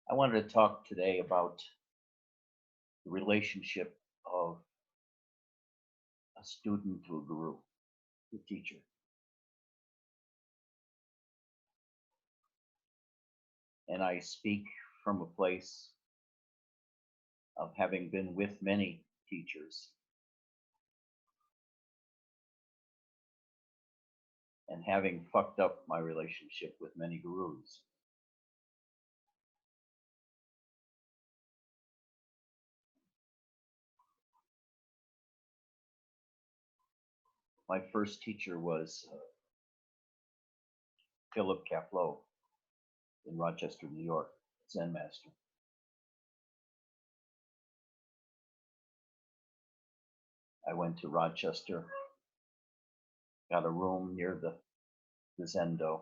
I wanted to talk today about the relationship of a student to a guru, to a teacher. And I speak from a place of having been with many teachers and having fucked up my relationship with many gurus. My first teacher was Philip Kaplow in Rochester, New York, Zen master. I went to Rochester, got a room near the Zendo,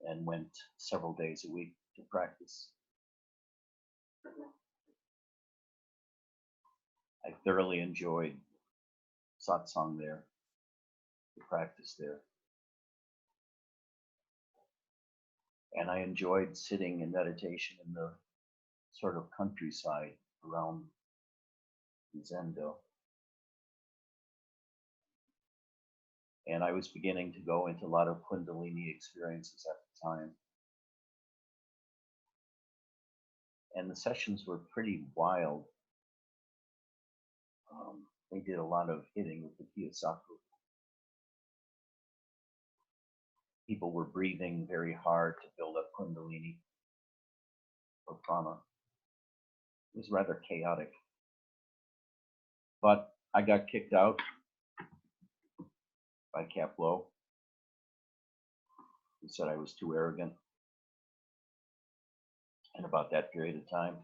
and went several days a week to practice. I thoroughly enjoyed satsang there, the practice there. And I enjoyed sitting in meditation in the sort of countryside around Zendo. And I was beginning to go into a lot of Kundalini experiences at the time. And the sessions were pretty wild. They did a lot of hitting with the Kiyosaku. People were breathing very hard to build up Kundalini or prana. It was rather chaotic. But I got kicked out by Kaplow, who said I was too arrogant. And about that period of time,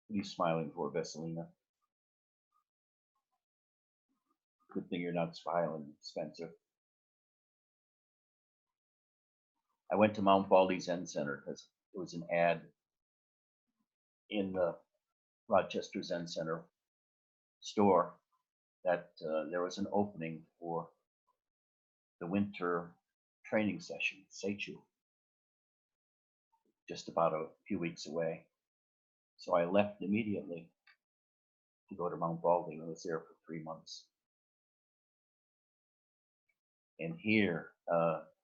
what are you smiling for, Vesselina? Good thing you're not smiling, Spencer. I went to Mount Baldy Zen Center because there was an ad in the Rochester Zen Center store that there was an opening for the winter training session, Seichu, just about a few weeks away. So I left immediately to go to Mount Baldy and was there for 3 months. And here,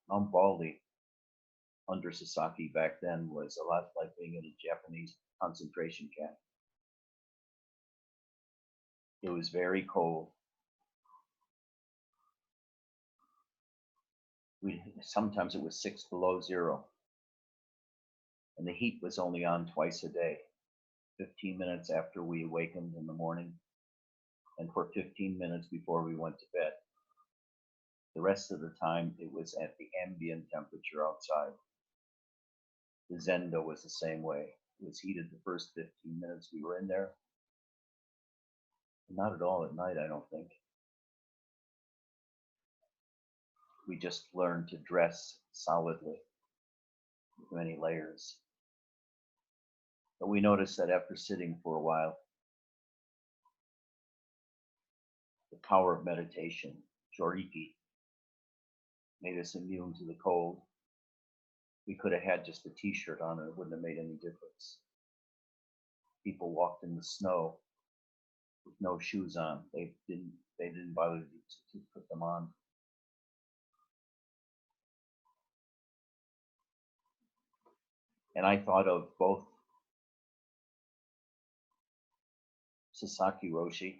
Mount Baldy, under Sasaki back then, was a lot like being in a Japanese concentration camp. It was very cold. Sometimes it was 6 below zero. And the heat was only on twice a day, 15 minutes after we awakened in the morning and for 15 minutes before we went to bed. The rest of the time, it was at the ambient temperature outside. The Zendo was the same way. It was heated the first 15 minutes we were in there. Not at all at night, I don't think. We just learned to dress solidly with many layers. But we noticed that after sitting for a while, the power of meditation, Joriki, made us immune to the cold. We could have had just a t-shirt on and it wouldn't have made any difference. People walked in the snow with no shoes on. They didn't bother to put them on. And I thought of both Sasaki Roshi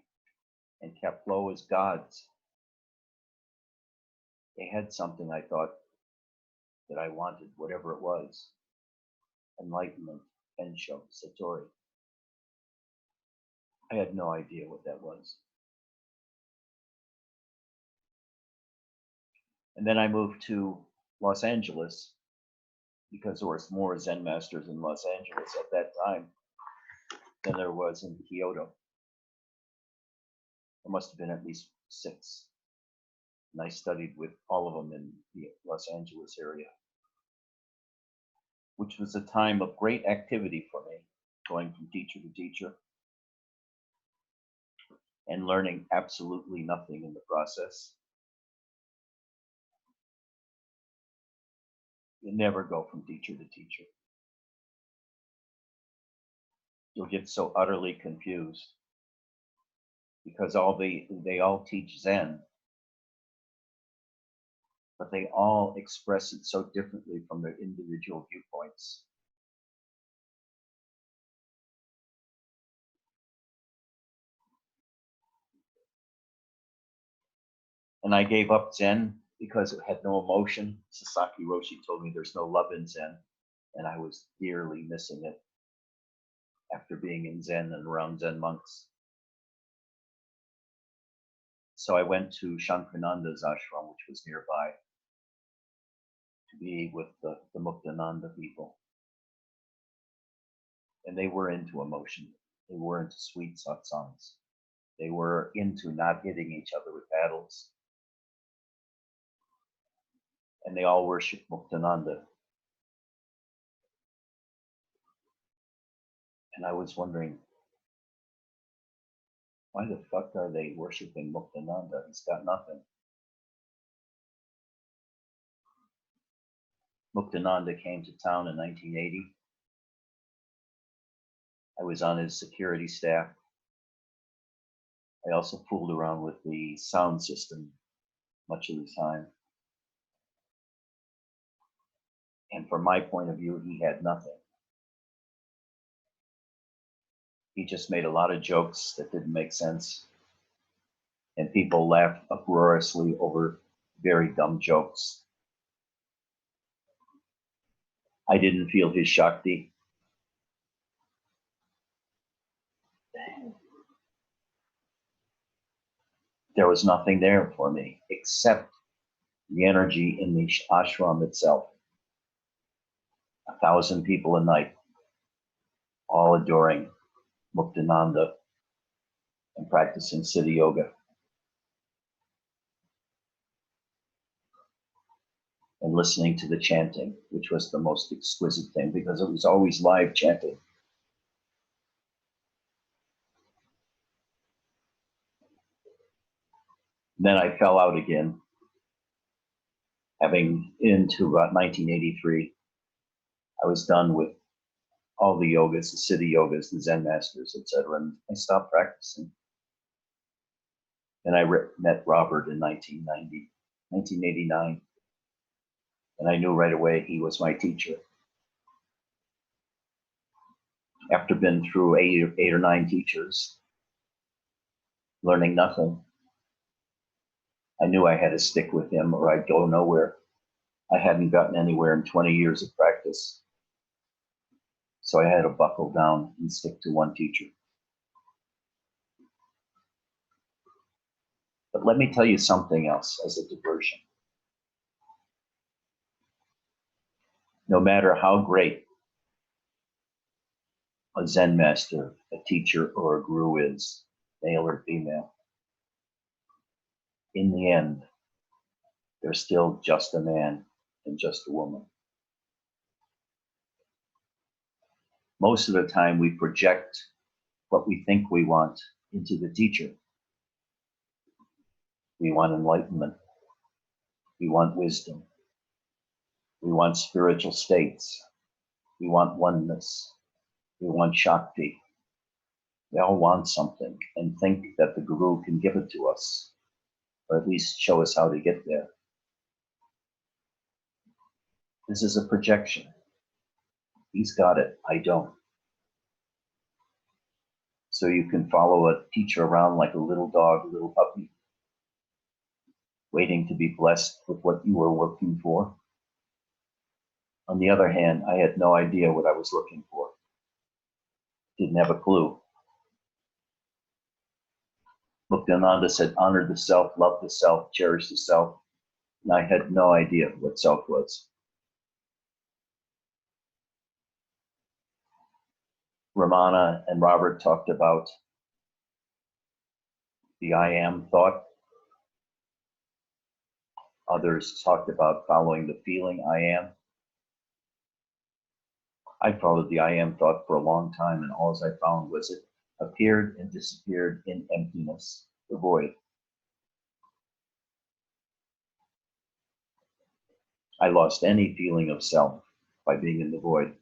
and Kaplow as gods. They had something, I thought, that I wanted, whatever it was. Enlightenment, Ensho, Satori. I had no idea what that was. And then I moved to Los Angeles because there was more Zen masters in Los Angeles at that time than there was in Kyoto. There must have been at least 6. And I studied with all of them in the Los Angeles area, which was a time of great activity for me, going from teacher to teacher and learning absolutely nothing in the process. You never go from teacher to teacher. you'll get so utterly confused because they all teach Zen, but they all express it so differently from their individual viewpoints. And I gave up Zen because it had no emotion. Sasaki Roshi told me there's no love in Zen, and I was dearly missing it after being in Zen and around Zen monks. So I went to Shankarananda's ashram, which was nearby, to be with the Muktananda people. And they were into emotion. They were into sweet satsangs. They were into not hitting each other with paddles. And they all worshiped Muktananda. And I was wondering, why the fuck are they worshiping Muktananda? He's got nothing. Muktananda came to town in 1980. I was on his security staff. I also fooled around with the sound system much of the time. And from my point of view, he had nothing. He just made a lot of jokes that didn't make sense. And people laughed uproariously over very dumb jokes. I didn't feel his Shakti. There was nothing there for me except the energy in the ashram itself. 1,000 people a night, all adoring Muktananda and practicing Siddha Yoga. And listening to the chanting, which was the most exquisite thing because it was always live chanting. Then I fell out again, having into about 1983. I was done with all the yogas, the Siddha yogas, the Zen masters, etc., and I stopped practicing. And I met Robert in 1989, and I knew right away he was my teacher. After being through eight or nine teachers, learning nothing, I knew I had to stick with him or I'd go nowhere. I hadn't gotten anywhere in 20 years of practice. So I had to buckle down and stick to one teacher. But let me tell you something else as a diversion. No matter how great a Zen master, a teacher, or a guru is, male or female, in the end, they're still just a man and just a woman. Most of the time, we project what we think we want into the teacher. We want enlightenment. We want wisdom. We want spiritual states. We want oneness. We want Shakti. We all want something and think that the guru can give it to us, or at least show us how to get there. This is a projection. He's got it, I don't. So you can follow a teacher around like a little dog, a little puppy, waiting to be blessed with what you were working for. On the other hand, I had no idea what I was looking for. Didn't have a clue. Muktananda said, honor the self, love the self, cherish the self. And I had no idea what self was. Ramana and Robert talked about the I am thought. Others talked about following the feeling I am. I followed the I am thought for a long time, and all I found was it appeared and disappeared in emptiness, the void. I lost any feeling of self by being in the void.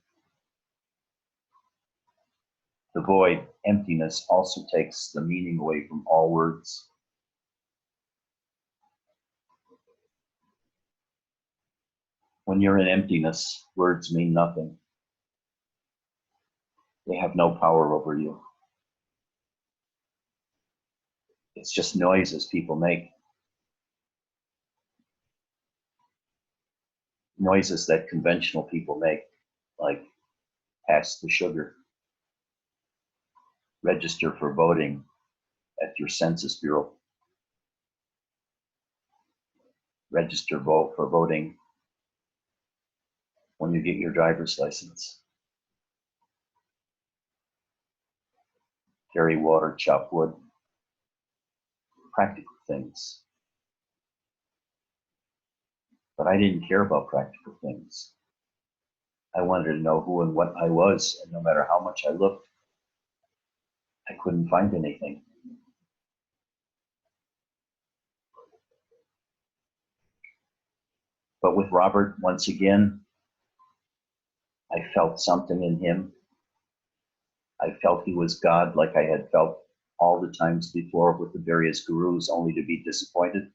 The void, emptiness, also takes the meaning away from all words. When you're in emptiness, words mean nothing. They have no power over you. It's just noises people make. Noises that conventional people make, like pass the sugar, register for voting at your census bureau, register vote for voting when you get your driver's license, carry water, chop wood, practical things. But I didn't care about practical things. I wanted to know who and what I was, and no matter how much I looked, I couldn't find anything. But with Robert, once again, I felt something in him. I felt he was God, like I had felt all the times before with the various gurus, only to be disappointed.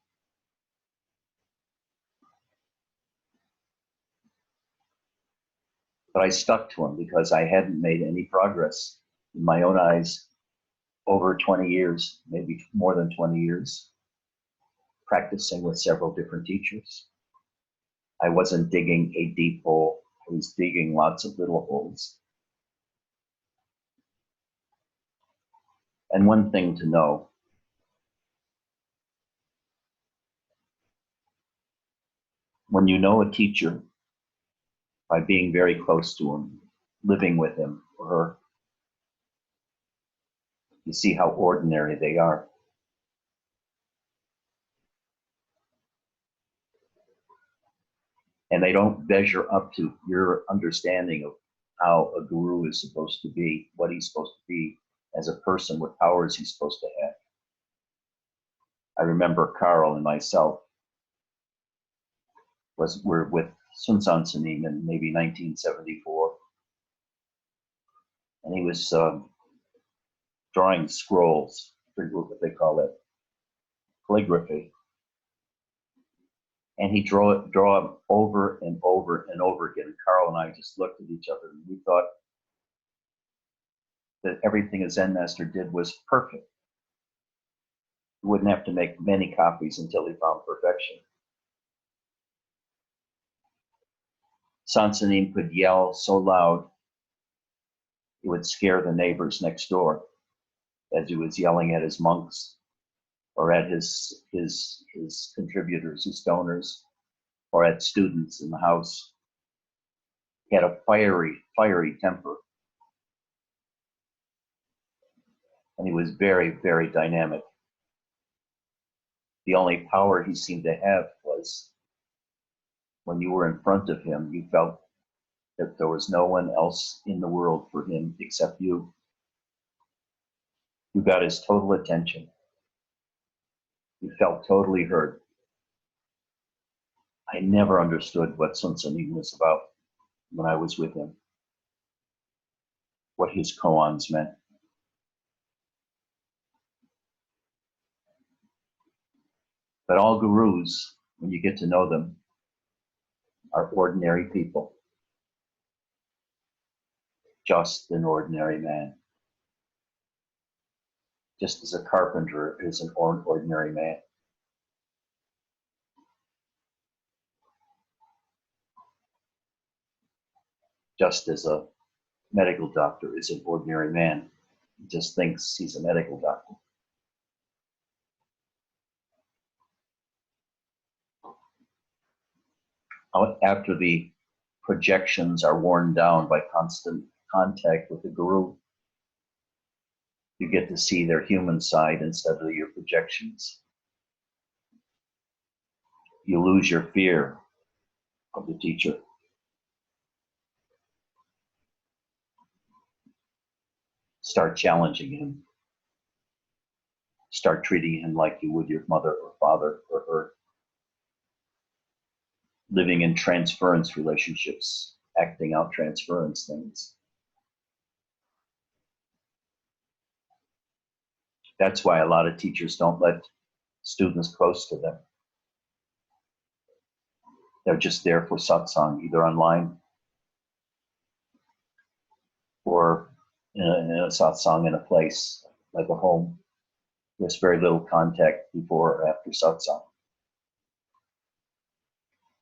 But I stuck to him because I hadn't made any progress in my own eyes over 20 years, maybe more than 20 years, practicing with several different teachers. I wasn't digging a deep hole. I was digging lots of little holes. And one thing to know, when you know a teacher by being very close to him, living with him or her, you see how ordinary they are. And they don't measure up to your understanding of how a guru is supposed to be, what he's supposed to be as a person, what powers he's supposed to have. I remember Carl and myself were with Sun Sanim in maybe 1974. And he was drawing scrolls, I forget what they call it, calligraphy. And he draw them over and over and over again. And Carl and I just looked at each other and we thought that everything a Zen master did was perfect. He wouldn't have to make many copies until he found perfection. Sansanin could yell so loud it would scare the neighbors next door as he was yelling at his monks or at his contributors, his donors, or at students in the house. He had a fiery temper. And he was very, very dynamic. The only power he seemed to have was when you were in front of him, you felt that there was no one else in the world for him except you. You got his total attention. You felt totally heard. I never understood what Sun Sanim was about when I was with him, what his koans meant. But all gurus, when you get to know them, are ordinary people. Just an ordinary man. Just as a carpenter is an ordinary man. Just as a medical doctor is an ordinary man. He just thinks he's a medical doctor. After the projections are worn down by constant contact with the guru, you get to see their human side instead of your projections. You lose your fear of the teacher. Start challenging him. Start treating him like you would your mother or father or her. Living in transference relationships, acting out transference things. That's why a lot of teachers don't let students close to them. They're just there for satsang, either online or in a satsang in a place like a home. There's very little contact before or after satsang.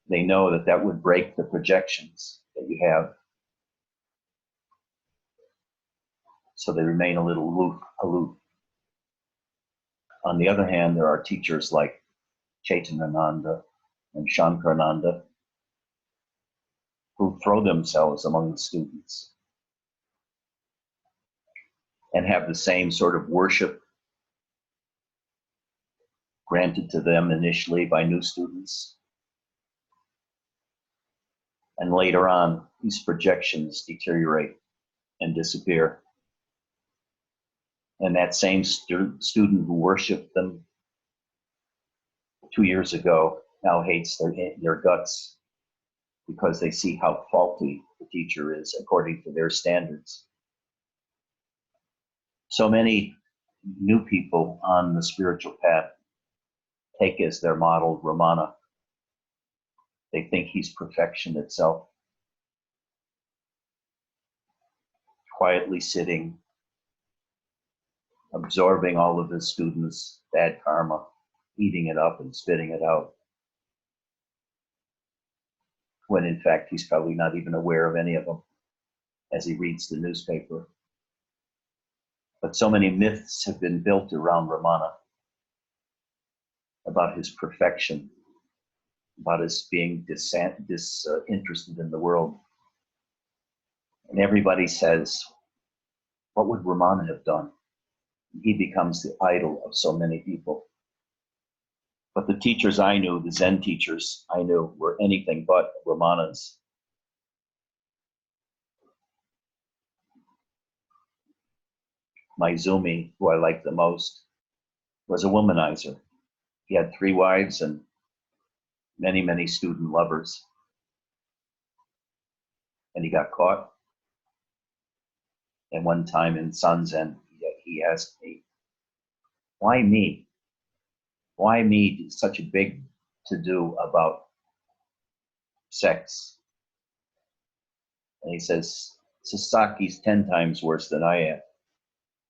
They know that that would break the projections that you have. So they remain a little aloof. On the other hand, there are teachers like Chaitanananda and Shankarananda who throw themselves among the students and have the same sort of worship granted to them initially by new students. And later on, these projections deteriorate and disappear. And that same student who worshiped them 2 years ago now hates their guts because they see how faulty the teacher is according to their standards. So many new people on the spiritual path take as their model Ramana. They think he's perfection itself. Quietly sitting, absorbing all of his students' bad karma, eating it up and spitting it out. When in fact, he's probably not even aware of any of them as he reads the newspaper. But so many myths have been built around Ramana about his perfection, about his being disinterested in the world. And everybody says, what would Ramana have done? He becomes the idol of so many people. But the teachers I knew, the Zen teachers I knew, were anything but Ramanas. Maizumi, who I liked the most, was a womanizer. He had 3 wives and many, many student lovers. And he got caught. And one time in Sanzen, he asked me, why me? Why me? Such a big to-do about sex. And he says, Sasaki's 10 times worse than I am,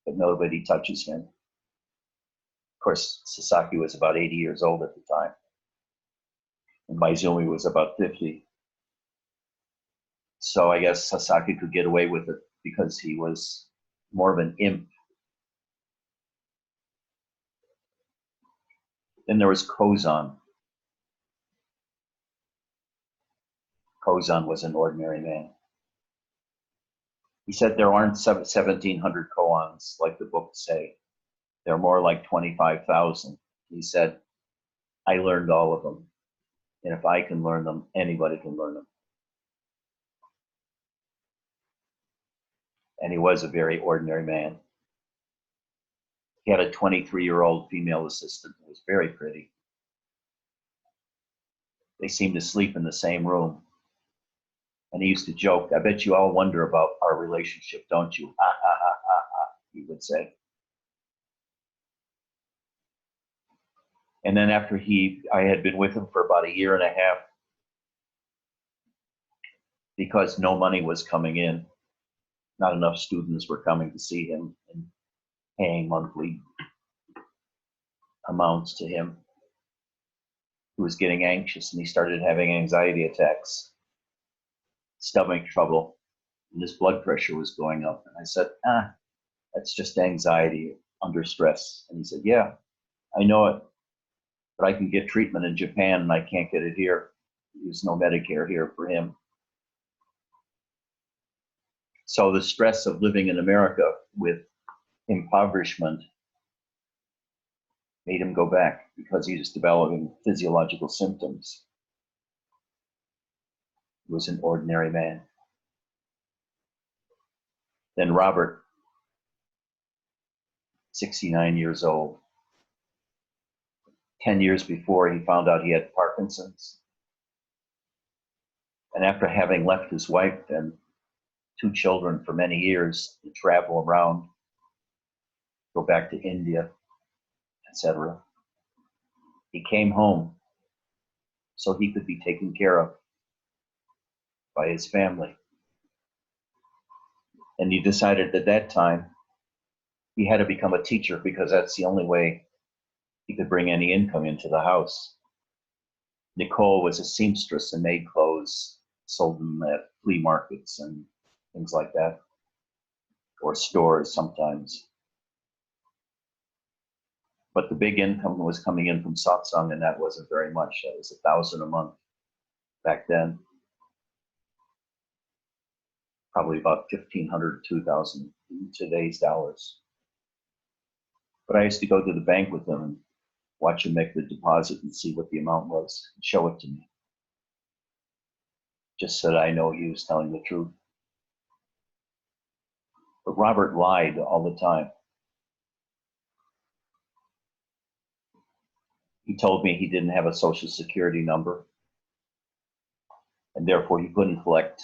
but nobody touches him. Of course, Sasaki was about 80 years old at the time, and Maizumi was about 50. So I guess Sasaki could get away with it because he was more of an imp. Then there was Kozan. Kozan was an ordinary man. He said there aren't 1,700 koans like the books say. There are more like 25,000. He said, I learned all of them. And if I can learn them, anybody can learn them. And he was a very ordinary man. He had a 23-year-old female assistant who was very pretty. They seemed to sleep in the same room. And he used to joke, I bet you all wonder about our relationship, don't you? Ha, ha, ha, ha, ha, he would say. And then after I had been with him for about 1.5 years, because no money was coming in, not enough students were coming to see him and paying monthly amounts to him. He was getting anxious and he started having anxiety attacks, stomach trouble, and his blood pressure was going up. And I said, that's just anxiety under stress. And he said, yeah, I know it, but I can get treatment in Japan and I can't get it here. There's no Medicare here for him. So the stress of living in America with impoverishment made him go back because he was developing physiological symptoms. He was an ordinary man. Then Robert, 69 years old. 10 years before, he found out he had Parkinson's. And after having left his wife and 2 children for many years to travel around, go back to India, etc. He came home so he could be taken care of by his family. And he decided at that time he had to become a teacher because that's the only way he could bring any income into the house. Nicole was a seamstress and made clothes, sold them at flea markets and things like that, or stores sometimes. But the big income was coming in from satsang, and that wasn't very much. That was $1,000 a month back then. Probably about 1,500, 2,000 in today's dollars. But I used to go to the bank with him and watch him make the deposit and see what the amount was and show it to me. Just so that I know he was telling the truth. But Robert lied all the time. He told me he didn't have a social security number, and therefore he couldn't collect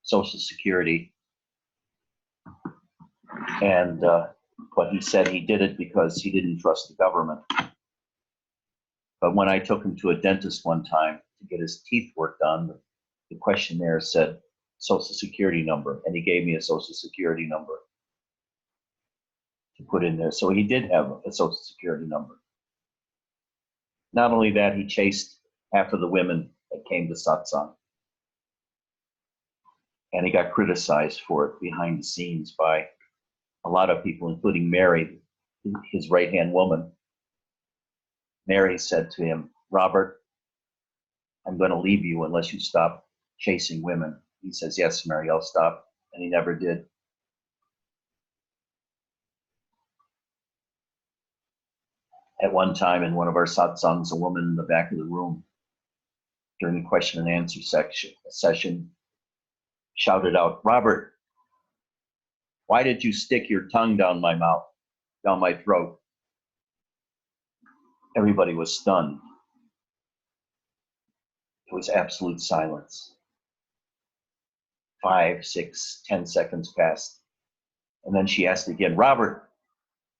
social security. And but he said he did it because he didn't trust the government. But when I took him to a dentist one time to get his teeth worked on, the questionnaire said social security number, and he gave me a social security number to put in there. So he did have a social security number. Not only that, he chased half of the women that came to satsang. And he got criticized for it behind the scenes by a lot of people, including Mary, his right-hand woman. Mary said to him, "Robert, I'm going to leave you unless you stop chasing women." He says, "Yes, Mary, I'll stop." And he never did. At one time in one of our satsangs, a woman in the back of the room during the question and answer session shouted out, "Robert, why did you stick your tongue down my mouth, down my throat?" Everybody was stunned. It was absolute silence. 5, 6, 10 seconds passed. And then she asked again, "Robert,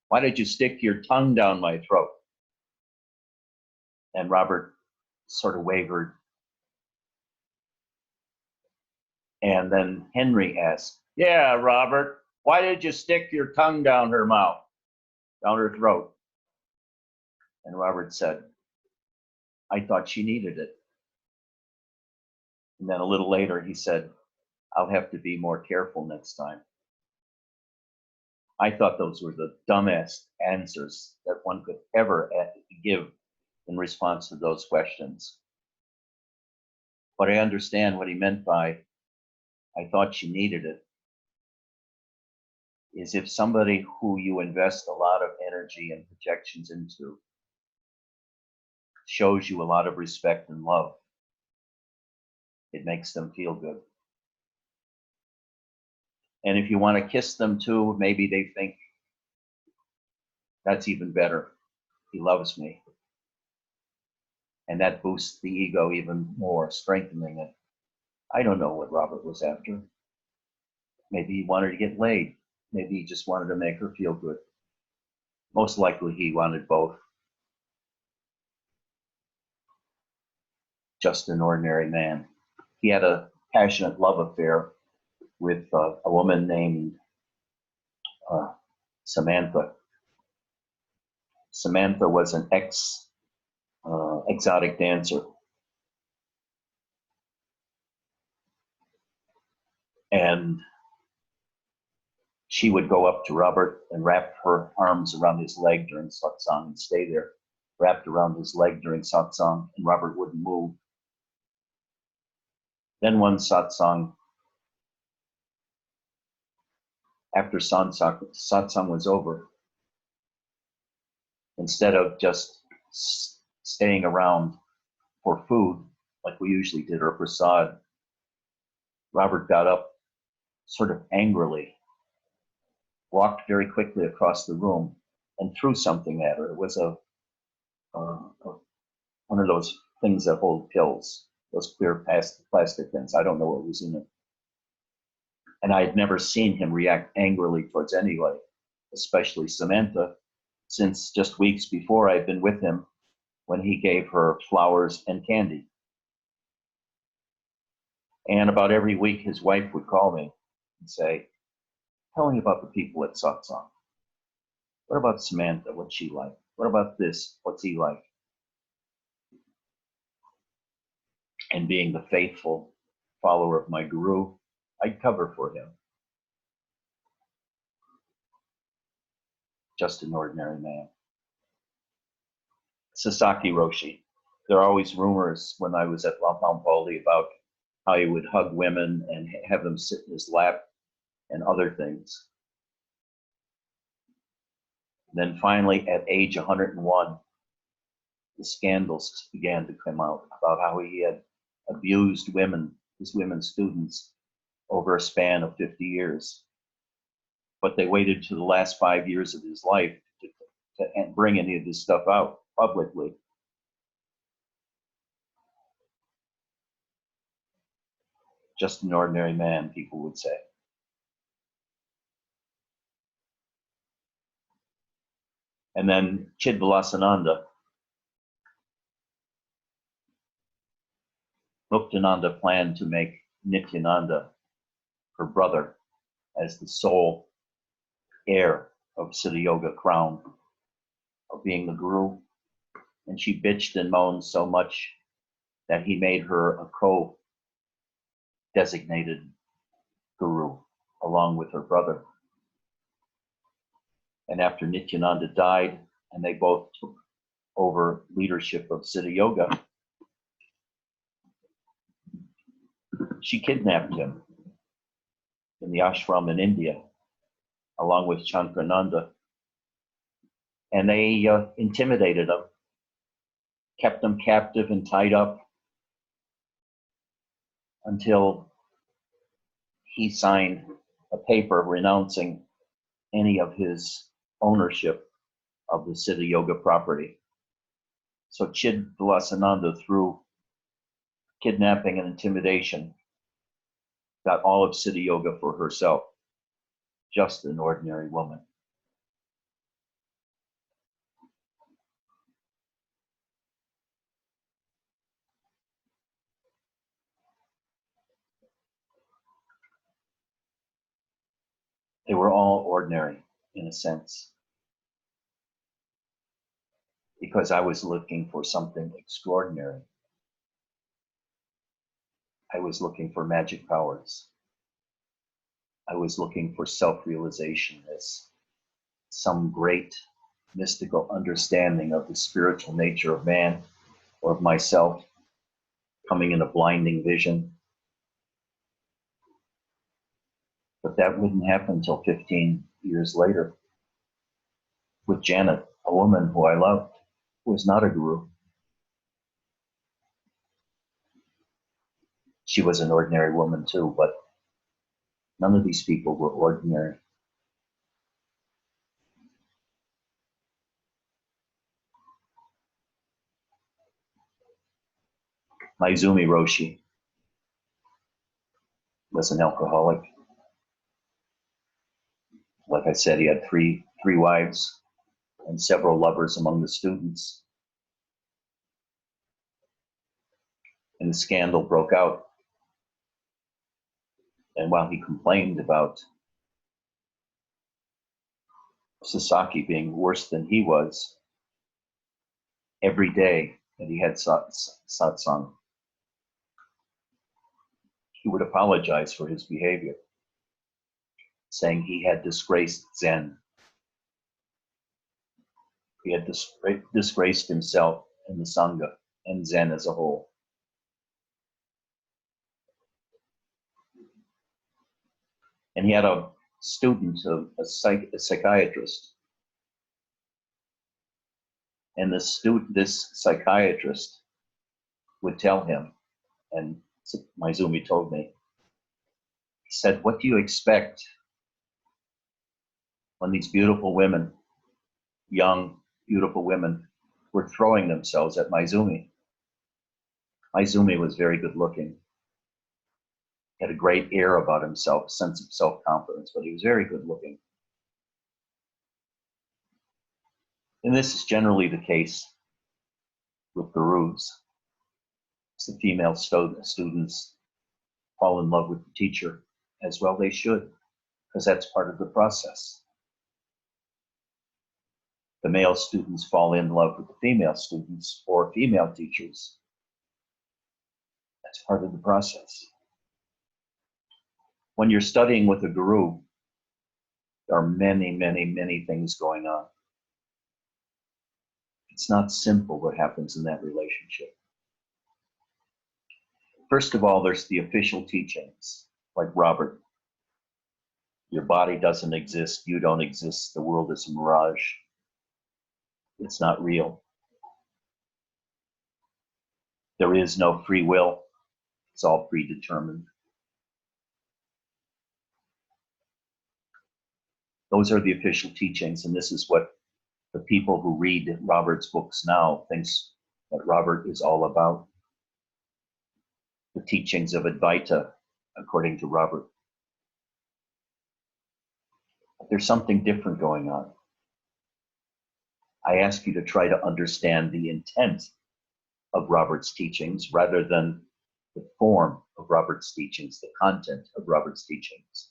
why did you stick your tongue down my throat?" And Robert sort of wavered. And then Henry asked, "Yeah, Robert, why did you stick your tongue down her mouth, down her throat?" And Robert said, "I thought she needed it." And then a little later he said, "I'll have to be more careful next time." I thought those were the dumbest answers that one could ever give in response to those questions. But I understand what he meant by, "I thought she needed it," is if somebody who you invest a lot of energy and projections into shows you a lot of respect and love, it makes them feel good. And if you want to kiss them too, maybe they think, "That's even better. He loves me." And that boosts the ego even more, strengthening it. I don't know what Robert was after. Maybe he wanted to get laid. Maybe he just wanted to make her feel good. Most likely he wanted both. Just an ordinary man. He had a passionate love affair with a woman named Samantha. Samantha was an exotic dancer. And she would go up to Robert and wrap her arms around his leg during satsang and stay there, wrapped around his leg during satsang, and Robert wouldn't move. Then one satsang, after satsang was over, instead of just staying around for food, like we usually did, or prasad, Robert got up sort of angrily, walked very quickly across the room, and threw something at her. It was one of those things that hold pills, those clear plastic things. I don't know what was in it. And I had never seen him react angrily towards anybody, especially Samantha. since just weeks before I'd been with him when he gave her flowers and candy. And about every week, his wife would call me and say, tell me about the people at satsang. What about Samantha? What's she like? What about this? What's he like? And being the faithful follower of my guru, I'd cover for him. Just an ordinary man. Sasaki Roshi. There are always rumors when I was at Lampampoli about how he would hug women and have them sit in his lap and other things. Then finally, at age 101, the scandals began to come out about how he had abused women, his women students, over a span of 50 years. But they waited to the last 5 years of his life to bring any of this stuff out publicly. Just an ordinary man, people would say. And then Chidvilasananda, Muktananda planned to make Nityananda her brother as the sole heir of Siddha Yoga crown of being the guru. And she bitched and moaned so much that he made her a co-designated guru along with her brother. And after Nityananda died and they both took over leadership of Siddha Yoga, she kidnapped him in the ashram in India, along with Chankananda. And they intimidated him, kept him captive and tied up until he signed a paper renouncing any of his ownership of the Siddha Yoga property. So Chidvilasananda, through kidnapping and intimidation, got all of Siddha Yoga for herself. Just an ordinary woman. They were all ordinary, in a sense, because I was looking for something extraordinary. I was looking for magic powers. I was looking for self-realization as some great mystical understanding of the spiritual nature of man or of myself, coming in a blinding vision. But that wouldn't happen until 15 years later with Janet, a woman who I loved, who was not a guru. She was an ordinary woman too, but none of these people were ordinary. Maizumi Roshi was an alcoholic. Like I said, he had three wives and several lovers among the students. And the scandal broke out. And while he complained about Sasaki being worse than he was, every day that he had satsang, he would apologize for his behavior, saying he had disgraced Zen. He had disgraced himself and the Sangha and Zen as a whole. And he had a student, a psychiatrist. And this psychiatrist would tell him, and Maizumi told me, he said, what do you expect when these beautiful women, young, beautiful women, were throwing themselves at Maizumi? Maizumi was very good looking. He had a great air about himself, sense of self-confidence, but he was very good looking. And this is generally the case with gurus. The female students fall in love with the teacher, as well they should, because that's part of the process. The male students fall in love with the female students or female teachers. That's part of the process. When you're studying with a guru, there are many, many, many things going on. It's not simple what happens in that relationship. First of all, there's the official teachings, like Robert. Your body doesn't exist, you don't exist, the world is a mirage. It's not real. There is no free will. It's all predetermined. Those are the official teachings, and this is what the people who read Robert's books now thinks that Robert is all about. The teachings of Advaita, according to Robert. But there's something different going on. I ask you to try to understand the intent of Robert's teachings rather than the form of Robert's teachings, the content of Robert's teachings.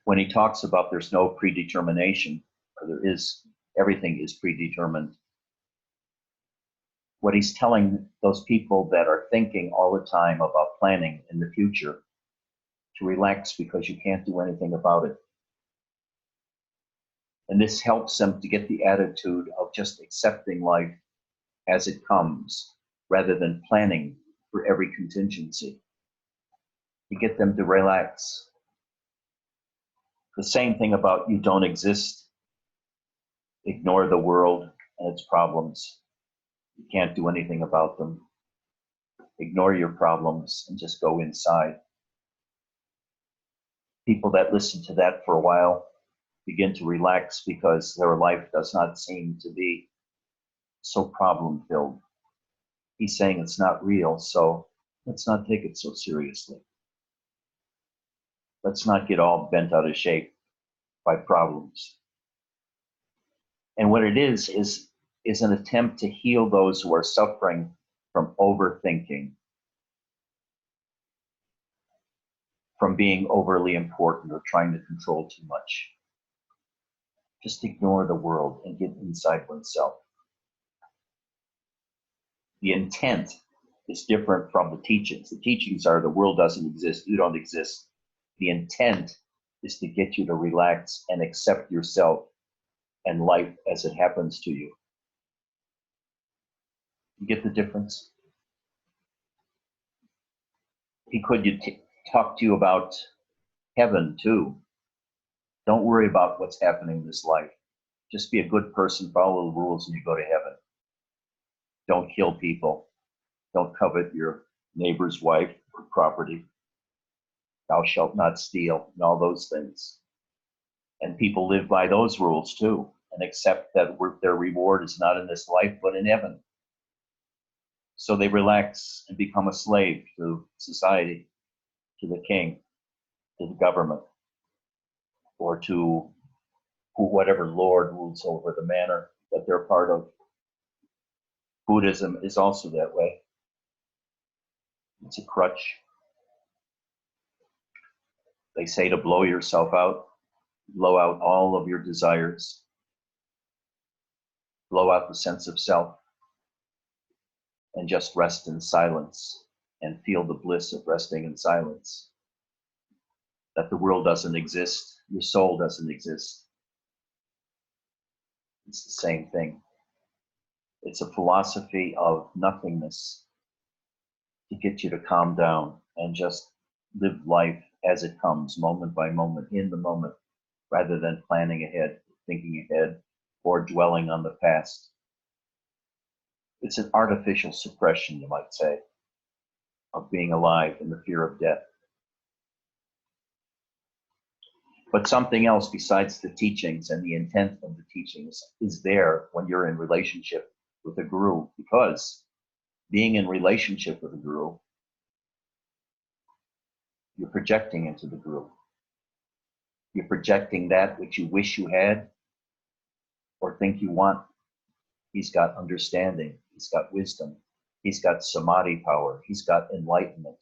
When he talks about there's no predetermination, or there is, everything is predetermined, what he's telling those people that are thinking all the time about planning in the future to relax because you can't do anything about it. And this helps them to get the attitude of just accepting life as it comes, rather than planning for every contingency. To get them to relax. The same thing about you don't exist. Ignore the world and its problems. You can't do anything about them. Ignore your problems and just go inside. People that listen to that for a while begin to relax because their life does not seem to be so problem-filled. He's saying it's not real, so let's not take it so seriously. Let's not get all bent out of shape by problems. And what it is an attempt to heal those who are suffering from overthinking, from being overly important or trying to control too much. Just ignore the world and get inside oneself. The intent is different from the teachings. The teachings are the world doesn't exist, you don't exist. The intent is to get you to relax and accept yourself and life as it happens to you. You get the difference? He could talk to you about heaven too. Don't worry about what's happening in this life. Just be a good person, follow the rules, and you go to heaven. Don't kill people. Don't covet your neighbor's wife or property. Thou shalt not steal, and all those things. And people live by those rules too, and accept that their reward is not in this life, but in heaven. So they relax and become a slave to society, to the king, to the government, or to whatever lord rules over the manor that they're part of. Buddhism is also that way. It's a crutch. They say to blow yourself out, blow out all of your desires, blow out the sense of self, and just rest in silence and feel the bliss of resting in silence. That the world doesn't exist, your soul doesn't exist. It's the same thing. It's a philosophy of nothingness to get you to calm down and just live life as it comes, moment by moment, in the moment, rather than planning ahead, thinking ahead, or dwelling on the past. It's an artificial suppression, you might say, of being alive in the fear of death. But something else besides the teachings and the intent of the teachings is there when you're in relationship with a guru, because being in relationship with a guru, you're projecting into the guru. You're projecting that which you wish you had or think you want. He's got understanding. He's got wisdom. He's got samadhi power. He's got enlightenment.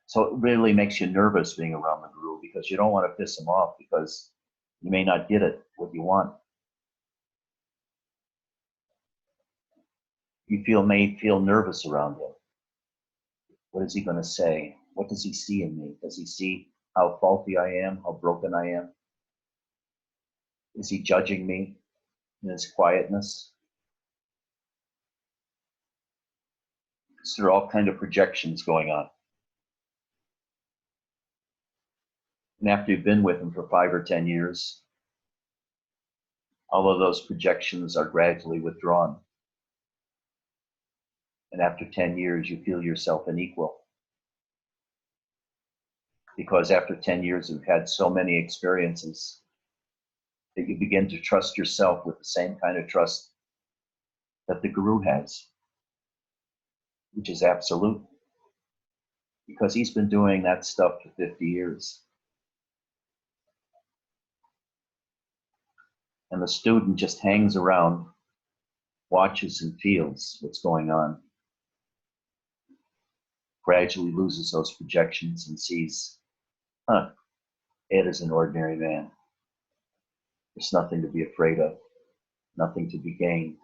So it really makes you nervous being around the guru, because you don't want to piss him off, because you may not get it, what you want. You may feel nervous around him. What is he going to say? What does he see in me? Does he see how faulty I am, how broken I am? Is he judging me in his quietness? So there are all kinds of projections going on. And after you've been with him for 5 or 10 years, all of those projections are gradually withdrawn. And after 10 years, you feel yourself an equal. Because after 10 years, you've had so many experiences that you begin to trust yourself with the same kind of trust that the guru has, which is absolute. Because he's been doing that stuff for 50 years. And the student just hangs around, watches and feels what's going on, gradually loses those projections and sees, Ed is an ordinary man. There's nothing to be afraid of, nothing to be gained.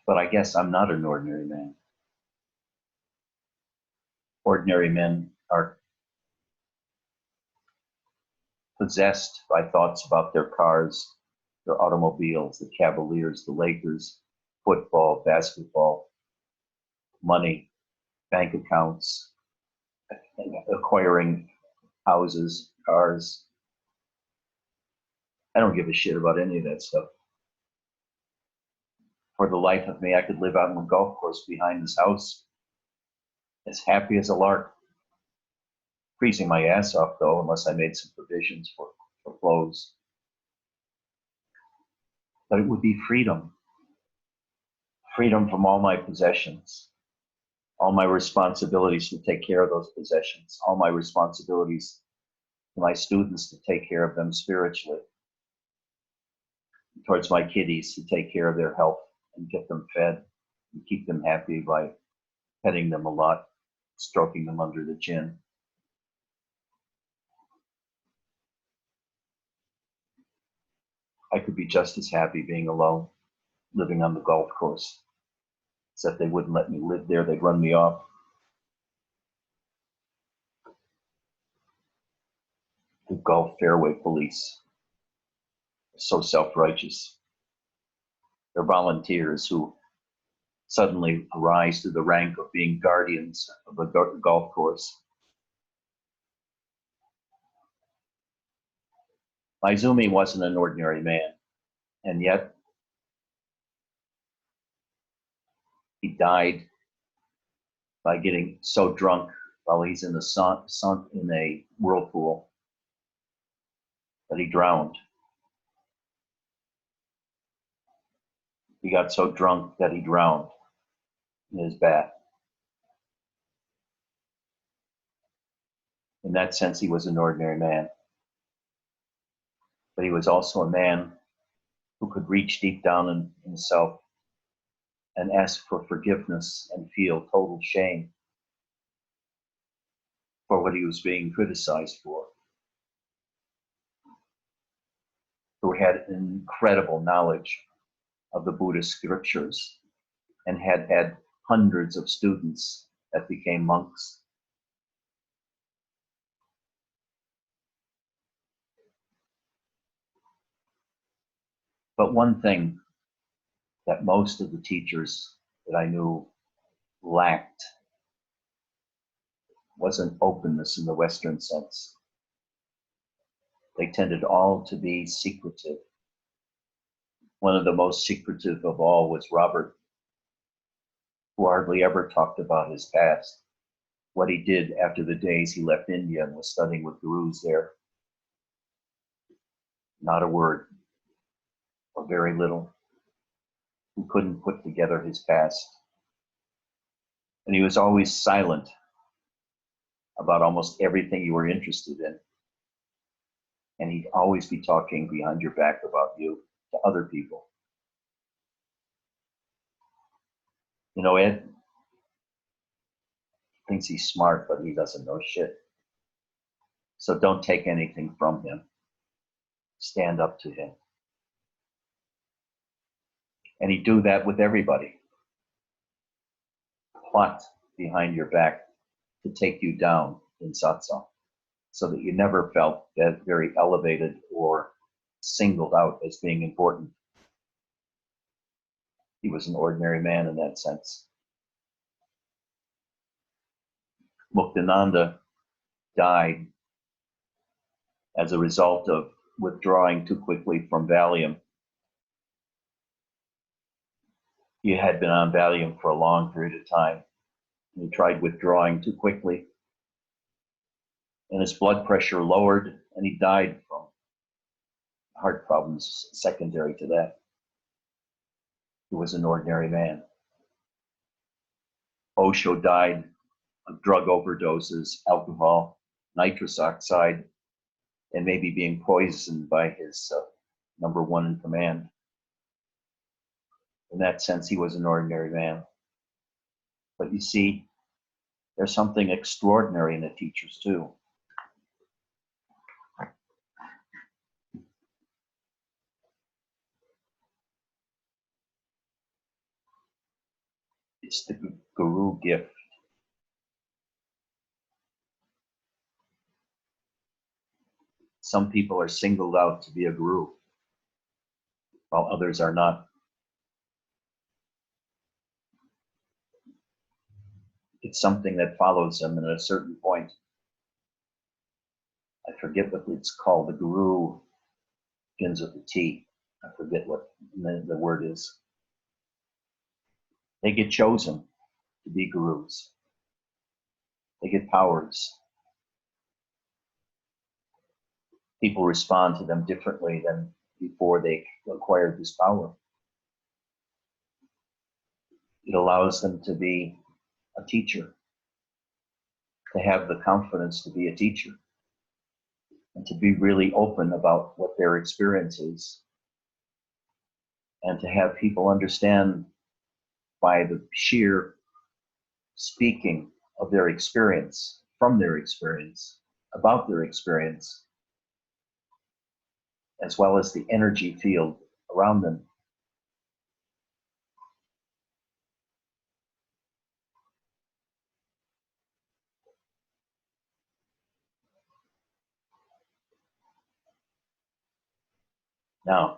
But I guess I'm not an ordinary man. Ordinary men are possessed by thoughts about their cars, their automobiles, the Cavaliers, the Lakers, football, basketball, money, bank accounts, acquiring houses, cars. I don't give a shit about any of that stuff. For the life of me, I could live out on the golf course behind this house, as happy as a lark. Freezing my ass off, though, unless I made some provisions for clothes. But it would be freedom. Freedom from all my possessions, all my responsibilities to take care of those possessions, all my responsibilities to my students to take care of them spiritually, towards my kiddies to take care of their health and get them fed and keep them happy by petting them a lot, stroking them under the chin. I could be just as happy being alone, living on the golf course, except they wouldn't let me live there. They'd run me off. The golf fairway police are so self-righteous. They're volunteers who suddenly rise to the rank of being guardians of the golf course. Maizumi wasn't an ordinary man, and yet he died by getting so drunk while he's in the sunk in a whirlpool that he drowned. He got so drunk that he drowned in his bath. In that sense, he was an ordinary man. But he was also a man who could reach deep down in himself and ask for forgiveness and feel total shame for what he was being criticized for. Who had incredible knowledge of the Buddhist scriptures and had had hundreds of students that became monks. But one thing that most of the teachers that I knew lacked was an openness in the Western sense. They tended all to be secretive. One of the most secretive of all was Robert, who hardly ever talked about his past, what he did after the days he left India and was studying with gurus there. Not a word, or very little. who couldn't put together his past. And he was always silent about almost everything you were interested in. And he'd always be talking behind your back about you to other people. You know, Ed thinks he's smart, but he doesn't know shit. So don't take anything from him. Stand up to him. And he'd do that with everybody. Plot behind your back to take you down in satsang, so that you never felt that very elevated or singled out as being important. He was an ordinary man in that sense. Muktananda died as a result of withdrawing too quickly from Valium. He had been on Valium for a long period of time. He tried withdrawing too quickly, and his blood pressure lowered, and he died from heart problems secondary to that. He was an ordinary man. Osho died of drug overdoses, alcohol, nitrous oxide, and maybe being poisoned by his number one in command. In that sense, he was an ordinary man. But you see, there's something extraordinary in the teachers too. It's the guru gift. Some people are singled out to be a guru, while others are not. It's something that follows them, and at a certain point, I forget what it's called. The guru begins with a T. I forget what the word is. They get chosen to be gurus. They get powers. People respond to them differently than before they acquired this power. It allows them to be a teacher, to have the confidence to be a teacher, and to be really open about what their experience is, and to have people understand by the sheer speaking of their experience, from their experience, about their experience, as well as the energy field around them. Now,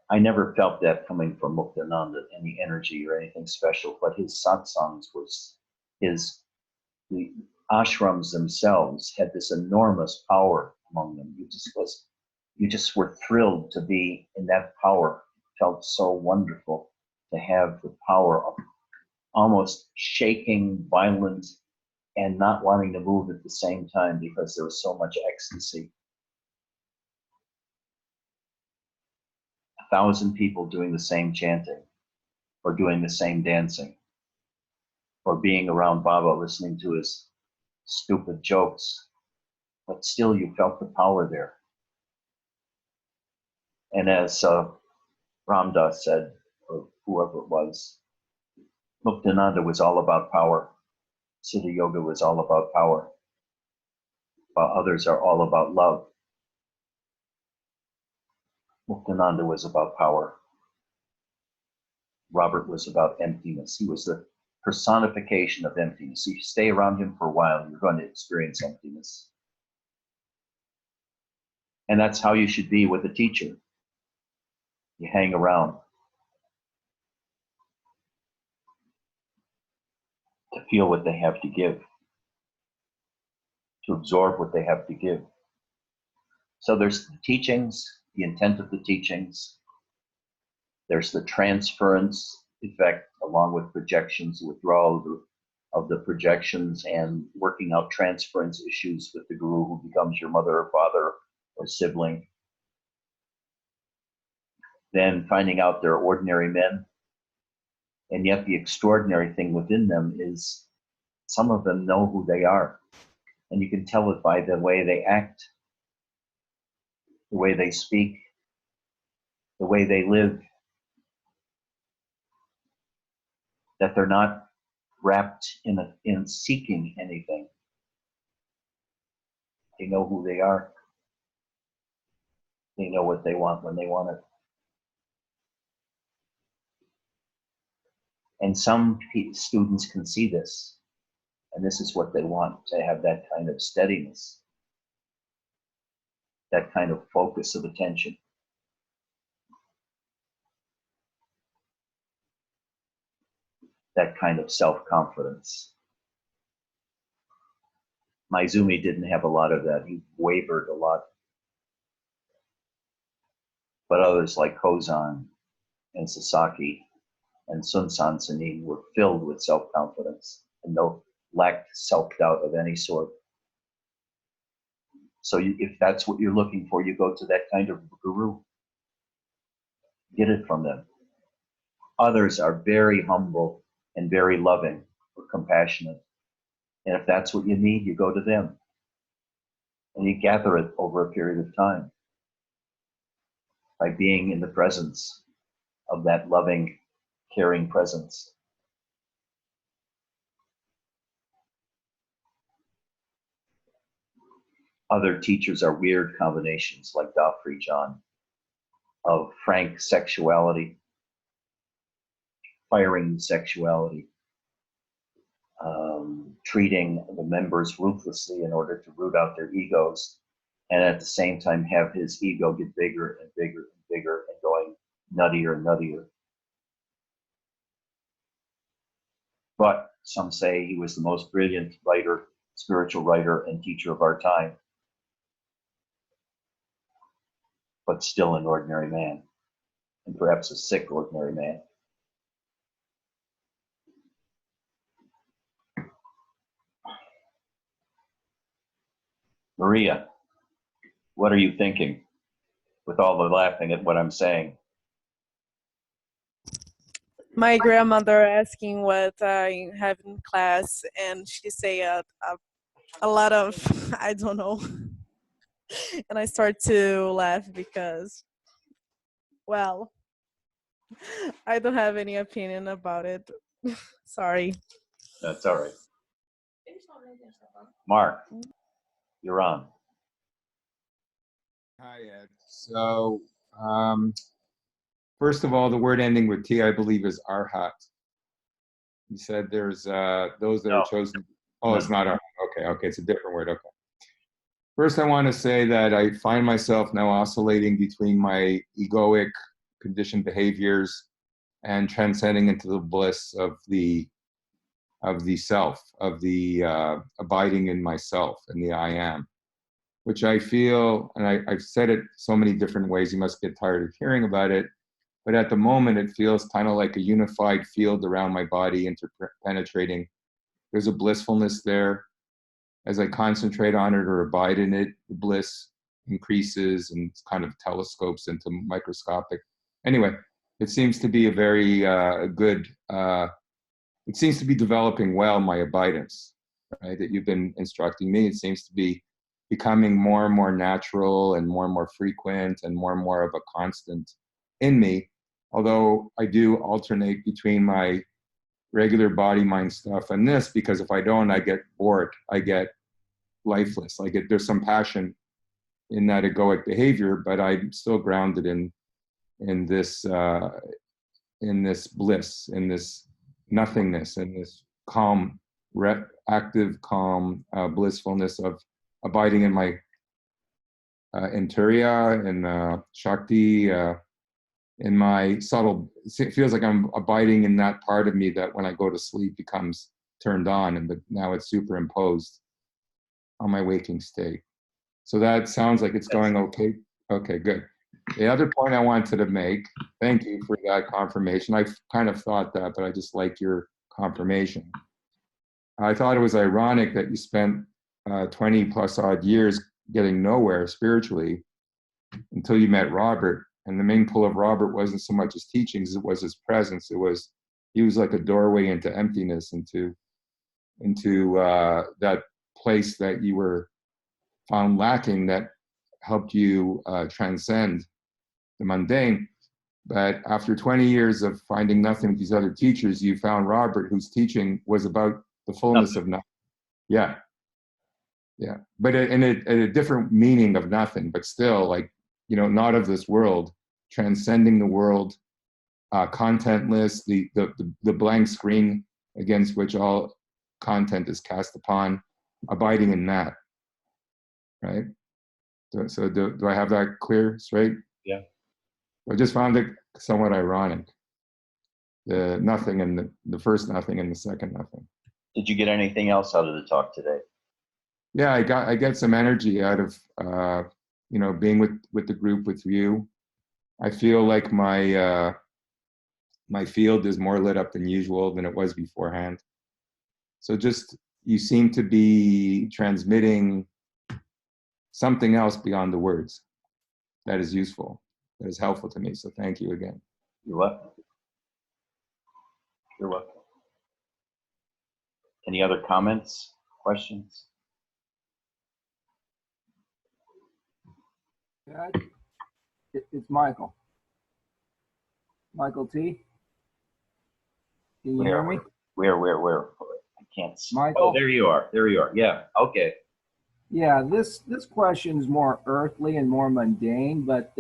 I never felt that coming from Muktananda, any energy or anything special, but his satsangs was the ashrams themselves had this enormous power among them. You just were thrilled to be in that power. It felt so wonderful to have the power of almost shaking, violent, and not wanting to move at the same time because there was so much ecstasy. 1,000 people doing the same chanting, or doing the same dancing, or being around Baba listening to his stupid jokes, but still you felt the power there. And as Ramdas said, or whoever it was, Muktananda was all about power. Siddha Yoga was all about power, while others are all about love. Muktananda was about power. Robert was about emptiness. He was the personification of emptiness. If you stay around him for a while, you're going to experience emptiness. And that's how you should be with a teacher. You hang around to feel what they have to give, to absorb what they have to give. So there's the teachings, the intent of the teachings. There's the transference effect, along with projections, withdrawal of the projections, and working out transference issues with the guru who becomes your mother or father or sibling. Then finding out they're ordinary men, And yet the extraordinary thing within them is some of them know who they are. And you can tell it by the way they act, the way they speak, the way they live, that they're not wrapped in seeking anything. They know who they are. They know what they want when they want it. And some students can see this, and this is what they want, to have that kind of steadiness, that kind of focus of attention. That kind of self-confidence. Maizumi didn't have a lot of that. He wavered a lot. But others like Kozan and Sasaki and Sun San Sanin were filled with self-confidence and lacked self-doubt of any sort. So if that's what you're looking for, you go to that kind of guru. Get it from them. Others are very humble and very loving or compassionate. And if that's what you need, you go to them. And you gather it over a period of time by being in the presence of that loving, caring presence. Other teachers are weird combinations like Dafri John of frank sexuality, firing sexuality, treating the members ruthlessly in order to root out their egos, and at the same time have his ego get bigger and bigger and bigger and going nuttier and nuttier. But some say he was the most brilliant writer, spiritual writer, and teacher of our time, but still an ordinary man, and perhaps a sick ordinary man. Maria, what are you thinking with all the laughing at what I'm saying? My grandmother asking what I have in class, and she say a lot of, I don't know. And I start to laugh because, well, I don't have any opinion about it. Sorry. That's all right. Mark, you're on. Hi, Ed. So, first of all, the word ending with T, I believe, is arhat. You said there's those that are chosen. Oh, it's not arhat. Okay, it's a different word. Okay. First, I want to say that I find myself now oscillating between my egoic conditioned behaviors and transcending into the bliss of the self, of the abiding in myself and the I am, which I feel, and I've said it so many different ways, you must get tired of hearing about it, but at the moment it feels kind of like a unified field around my body interpenetrating. There's a blissfulness there. As I concentrate on it or abide in it, the bliss increases and kind of telescopes into microscopic. Anyway, it seems to be a very good, it seems to be developing well, my abidance, right, that you've been instructing me. It seems to be becoming more and more natural and more frequent and more of a constant in me, although I do alternate between my regular body mind stuff and this, because if I don't, I get bored, I get lifeless, there's some passion in that egoic behavior, but I'm still grounded in this bliss, in this nothingness, in this calm, active, calm blissfulness of abiding in my in Turiya, in Shakti, in my subtle, it feels like I'm abiding in that part of me that when I go to sleep becomes turned on, but now it's superimposed on my waking state. So that sounds like it's going okay. Okay, good. The other point I wanted to make, thank you for that confirmation. I kind of thought that, but I just like your confirmation. I thought it was ironic that you spent 20 plus odd years getting nowhere spiritually until you met Robert. And the main pull of Robert wasn't so much his teachings, it was his presence. It was he was like a doorway into emptiness, into that place that you were found lacking, that helped you transcend the mundane. But after 20 years of finding nothing with these other teachers, you found Robert, whose teaching was about the fullness of nothing. Yeah, yeah. But in a different meaning of nothing, but still, like, you know, not of this world, transcending the world, contentless, the blank screen against which all content is cast upon, abiding in that, right? So do I have that clear, straight? Yeah. I just found it somewhat ironic. The nothing and the first nothing and the second nothing. Did you get anything else out of the talk today? Yeah, I get some energy out of you know, being with the group with you. I feel like my my field is more lit up than usual than it was beforehand. So just, you seem to be transmitting something else beyond the words that is useful, that is helpful to me. So thank you again. You're welcome. You're welcome. Any other comments, questions? Yeah, it's Michael. Michael T. Can you hear me? Where? I can't see. Michael? Oh, there you are. There you are. Yeah. Okay. Yeah, this question is more earthly and more mundane, but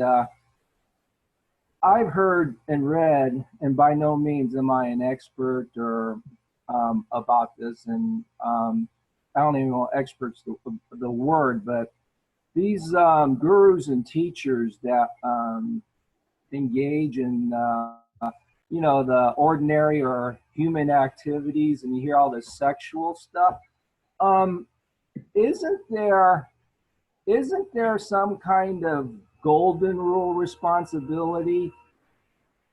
I've heard and read, and by no means am I an expert or about this, and I don't even know experts the word, but these gurus and teachers that engage in you know, the ordinary or human activities, and you hear all this sexual stuff. Isn't there some kind of golden rule responsibility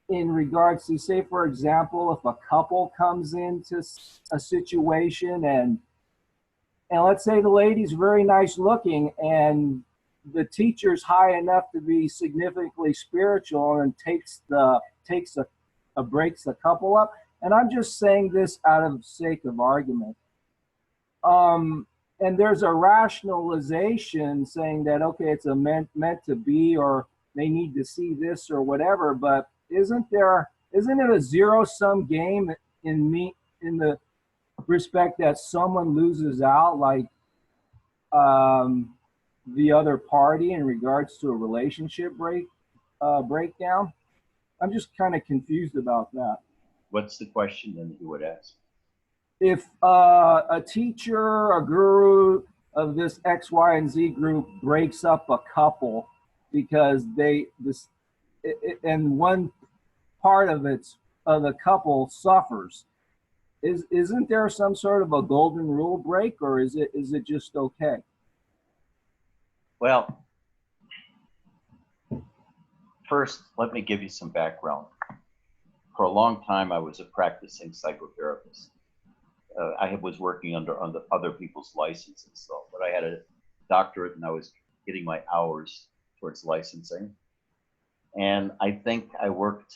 in regards to, say, for example, if a couple comes into a situation and let's say the lady's very nice looking and the teacher's high enough to be significantly spiritual and breaks the couple up. And I'm just saying this out of sake of argument. And there's a rationalization saying that, okay, it's meant to be, or they need to see this or whatever, but isn't it a zero-sum game in the respect that someone loses out, like the other party, in regards to a relationship breakdown? I'm just kind of confused about that. What's the question then that you would ask? If a teacher, a guru of this X, Y, and Z group breaks up a couple because and one part of the couple suffers, isn't there some sort of a golden rule break, or is it just okay? Well, first, let me give you some background. For a long time, I was a practicing psychotherapist. I was working under other people's licenses, so, but I had a doctorate and I was getting my hours towards licensing. And I think I worked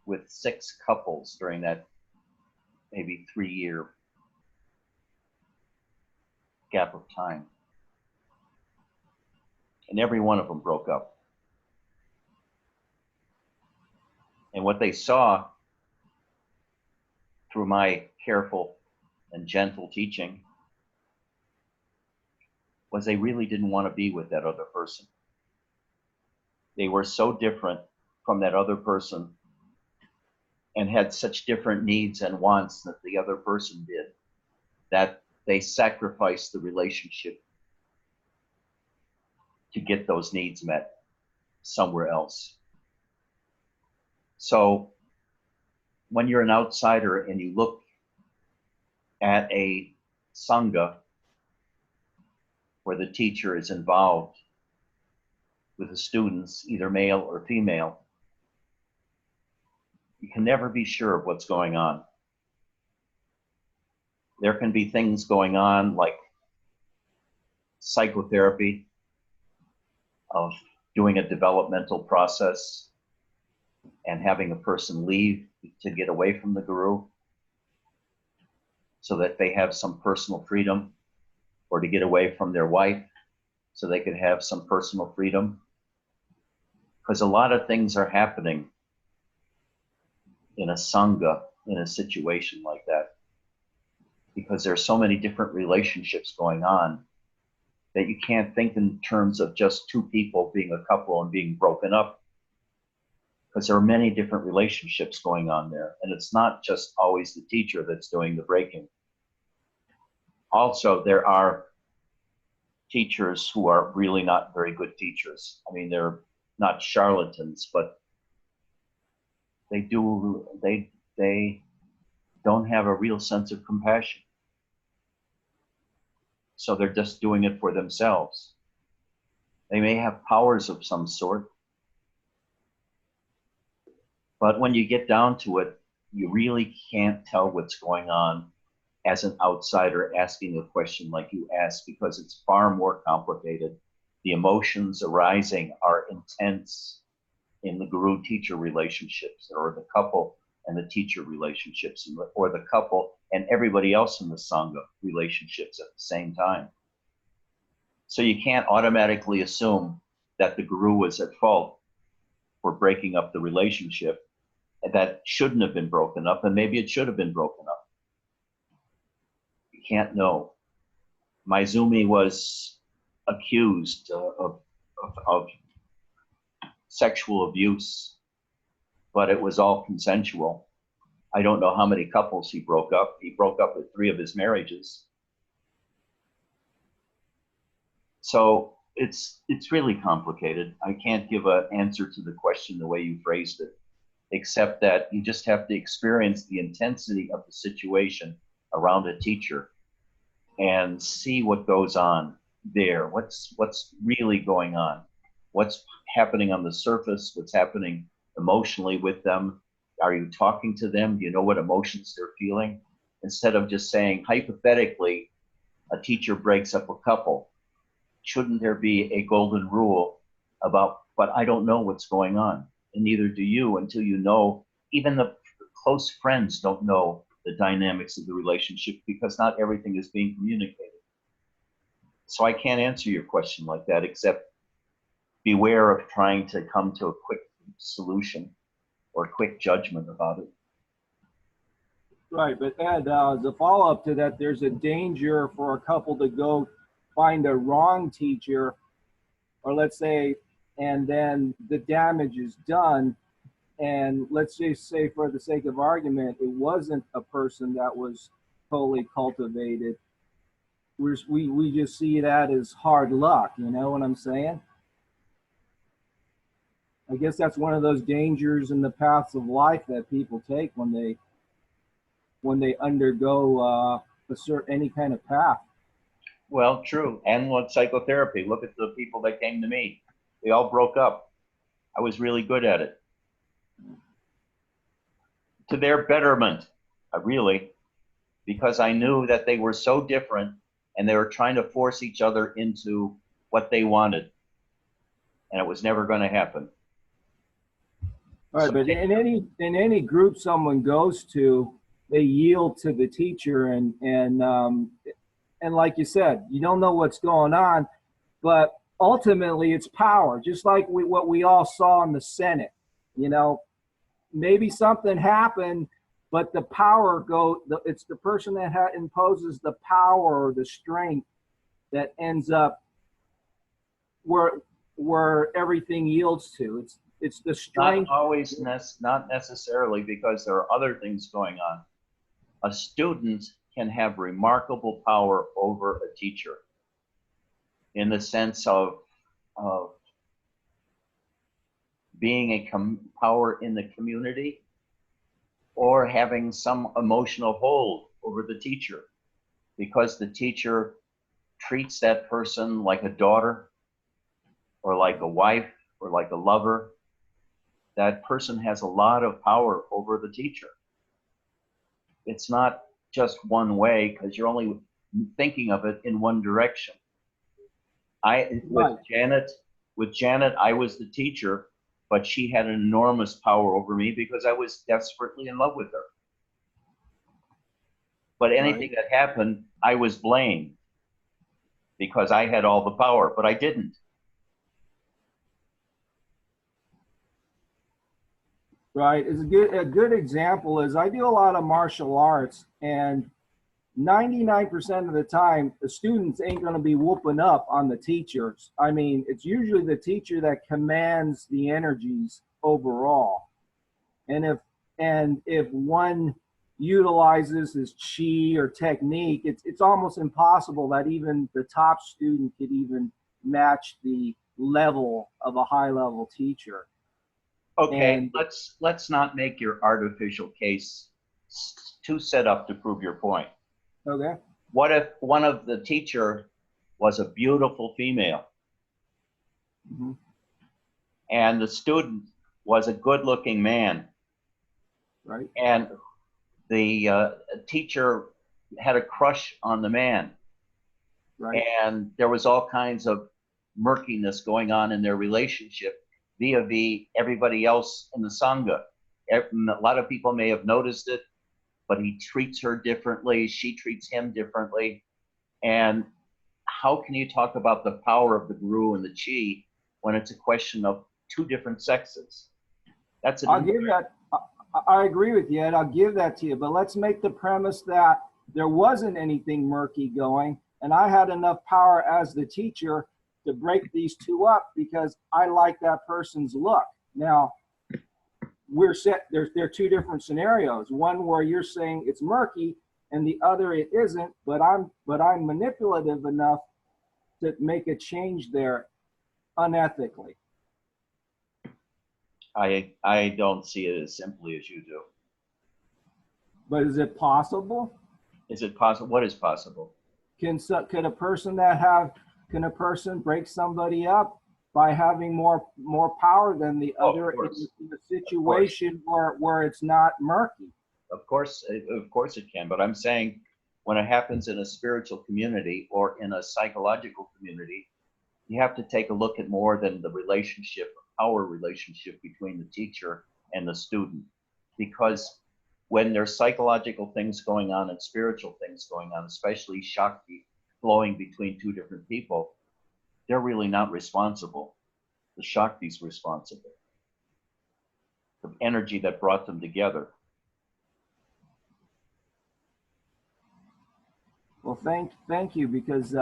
with 6 couples during that maybe 3-year gap of time. And every one of them broke up. And what they saw through my careful and gentle teaching was they really didn't want to be with that other person. They were so different from that other person and had such different needs and wants that the other person did, that they sacrificed the relationship to get those needs met somewhere else. So when you're an outsider and you look at a sangha where the teacher is involved with the students, either male or female, you can never be sure of what's going on. There can be things going on like psychotherapy, of doing a developmental process, and having a person leave to get away from the guru so that they have some personal freedom, or to get away from their wife so they could have some personal freedom. Because a lot of things are happening in a sangha, in a situation like that, because there's so many different relationships going on that you can't think in terms of just two people being a couple and being broken up, because there are many different relationships going on there, and it's not just always the teacher that's doing the breaking. Also, there are teachers who are really not very good teachers. I mean, they're not charlatans, but they don't have a real sense of compassion. So they're just doing it for themselves. They may have powers of some sort, but when you get down to it, you really can't tell what's going on as an outsider asking a question like you asked, because it's far more complicated. The emotions arising are intense in the guru-teacher relationships, or the couple and the teacher relationships, or the couple and everybody else in the sangha relationships at the same time. So you can't automatically assume that the guru was at fault for breaking up the relationship that shouldn't have been broken up, and maybe it should have been broken up. You can't know. Maizumi was accused of sexual abuse, but it was all consensual. I don't know how many couples he broke up. He broke up with 3 of his marriages. So it's really complicated. I can't give an answer to the question the way you phrased it, except that you just have to experience the intensity of the situation around a teacher and see what goes on there. What's really going on? What's happening on the surface? What's happening emotionally with them? Are you talking to them? Do you know what emotions they're feeling? Instead of just saying, hypothetically, a teacher breaks up a couple. Shouldn't there be a golden rule about, but I don't know what's going on, and neither do you until you know. Even the close friends don't know the dynamics of the relationship, because not everything is being communicated. So I can't answer your question like that, except beware of trying to come to a quick solution or quick judgment about it. Right, but Ed, as a follow-up to that, there's a danger for a couple to go find a wrong teacher, or let's say, and then the damage is done, and let's just say, for the sake of argument, it wasn't a person that was totally cultivated. We just see that as hard luck, you know what I'm saying? I guess that's one of those dangers in the paths of life that people take when they undergo any kind of path. Well, true. And with psychotherapy, look at the people that came to me. They all broke up. I was really good at it. To their betterment, really, because I knew that they were so different and they were trying to force each other into what they wanted. And it was never going to happen. All right, but in any group someone goes to, they yield to the teacher, and like you said, you don't know what's going on, but ultimately it's power. Just like what we all saw in the Senate, you know, maybe something happened, but the power it's the person that imposes the power or the strength that ends up where everything yields to. It's the strength. Not necessarily, because there are other things going on. A student can have remarkable power over a teacher in the sense of being a power in the community, or having some emotional hold over the teacher, because the teacher treats that person like a daughter or like a wife or like a lover. That person has a lot of power over the teacher. It's not just one way, because you're only thinking of it in one direction. With Janet, I was the teacher, but she had an enormous power over me because I was desperately in love with her. But anything that happened, I was blamed because I had all the power, but I didn't. Right. It's a good example is I do a lot of martial arts, and 99% of the time, the students ain't going to be whooping up on the teachers. I mean, it's usually the teacher that commands the energies overall. And if one utilizes his chi or technique, it's almost impossible that even the top student could even match the level of a high level teacher. Okay, And let's not make your artificial case too set up to prove your point. okay. What if one of the teacher was a beautiful female Mm-hmm. and the student was a good-looking man, Right. and the teacher had a crush on the man, Right. and there was all kinds of murkiness going on in their relationship vis-a-vis everybody else in the Sangha. A lot of people may have noticed it, but he treats her differently, she treats him differently. And how can you talk about the power of the Guru and the Chi when it's a question of two different sexes? That's an I'll give that. I agree with you, and I'll give that to you. But let's make the premise that there wasn't anything murky going, and I had enough power as the teacher to break these two up because I like that person's look. Now, we're set. There are two different scenarios. One where you're saying it's murky, and the other it isn't. But I'm manipulative enough to make a change there unethically. I don't see it as simply as you do. But is it possible? Is it possible? What is possible? Can a person break somebody up by having more power than the other in a situation where it's not murky? Of course it can. But I'm saying when it happens in a spiritual community or in a psychological community, you have to take a look at more than the relationship, power relationship between the teacher and the student. Because when there's psychological things going on and spiritual things going on, especially Shakti flowing between two different people, they're really not responsible. The Shakti's responsible. The energy that brought them together. Well, thank you, because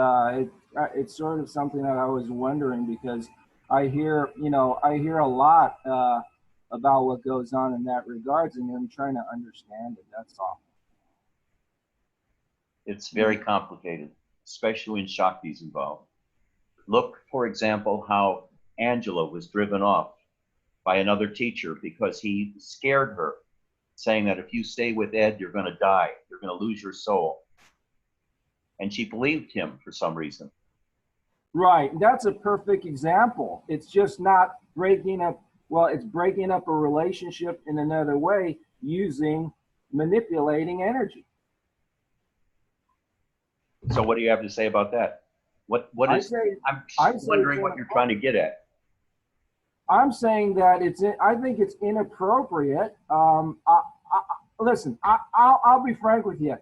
it's sort of something that I was wondering, because I hear a lot about what goes on in that regards, and I'm trying to understand it. That's all. It's very complicated, especially when Shakti's involved. Look, for example, how Angela was driven off by another teacher because he scared her, saying that if you stay with Ed, you're going to die. You're going to lose your soul. And she believed him for some reason. Right. That's a perfect example. It's just not breaking up. Well, it's breaking up a relationship in another way using manipulating energy. So what do you have to say about that? I'm wondering what you're trying to get at. I'm saying that I think it's inappropriate. Listen, I'll be frank with you.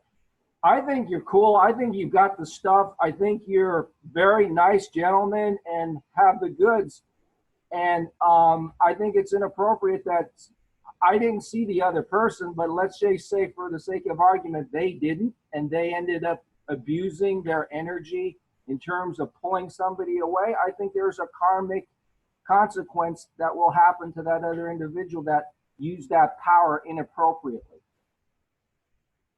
I think you're cool. I think you've got the stuff. I think you're very nice gentleman and have the goods. And I think it's inappropriate that I didn't see the other person, but let's just say for the sake of argument, they didn't, and they ended up abusing their energy in terms of pulling somebody away. I think there's a karmic consequence that will happen to that other individual that used that power inappropriately.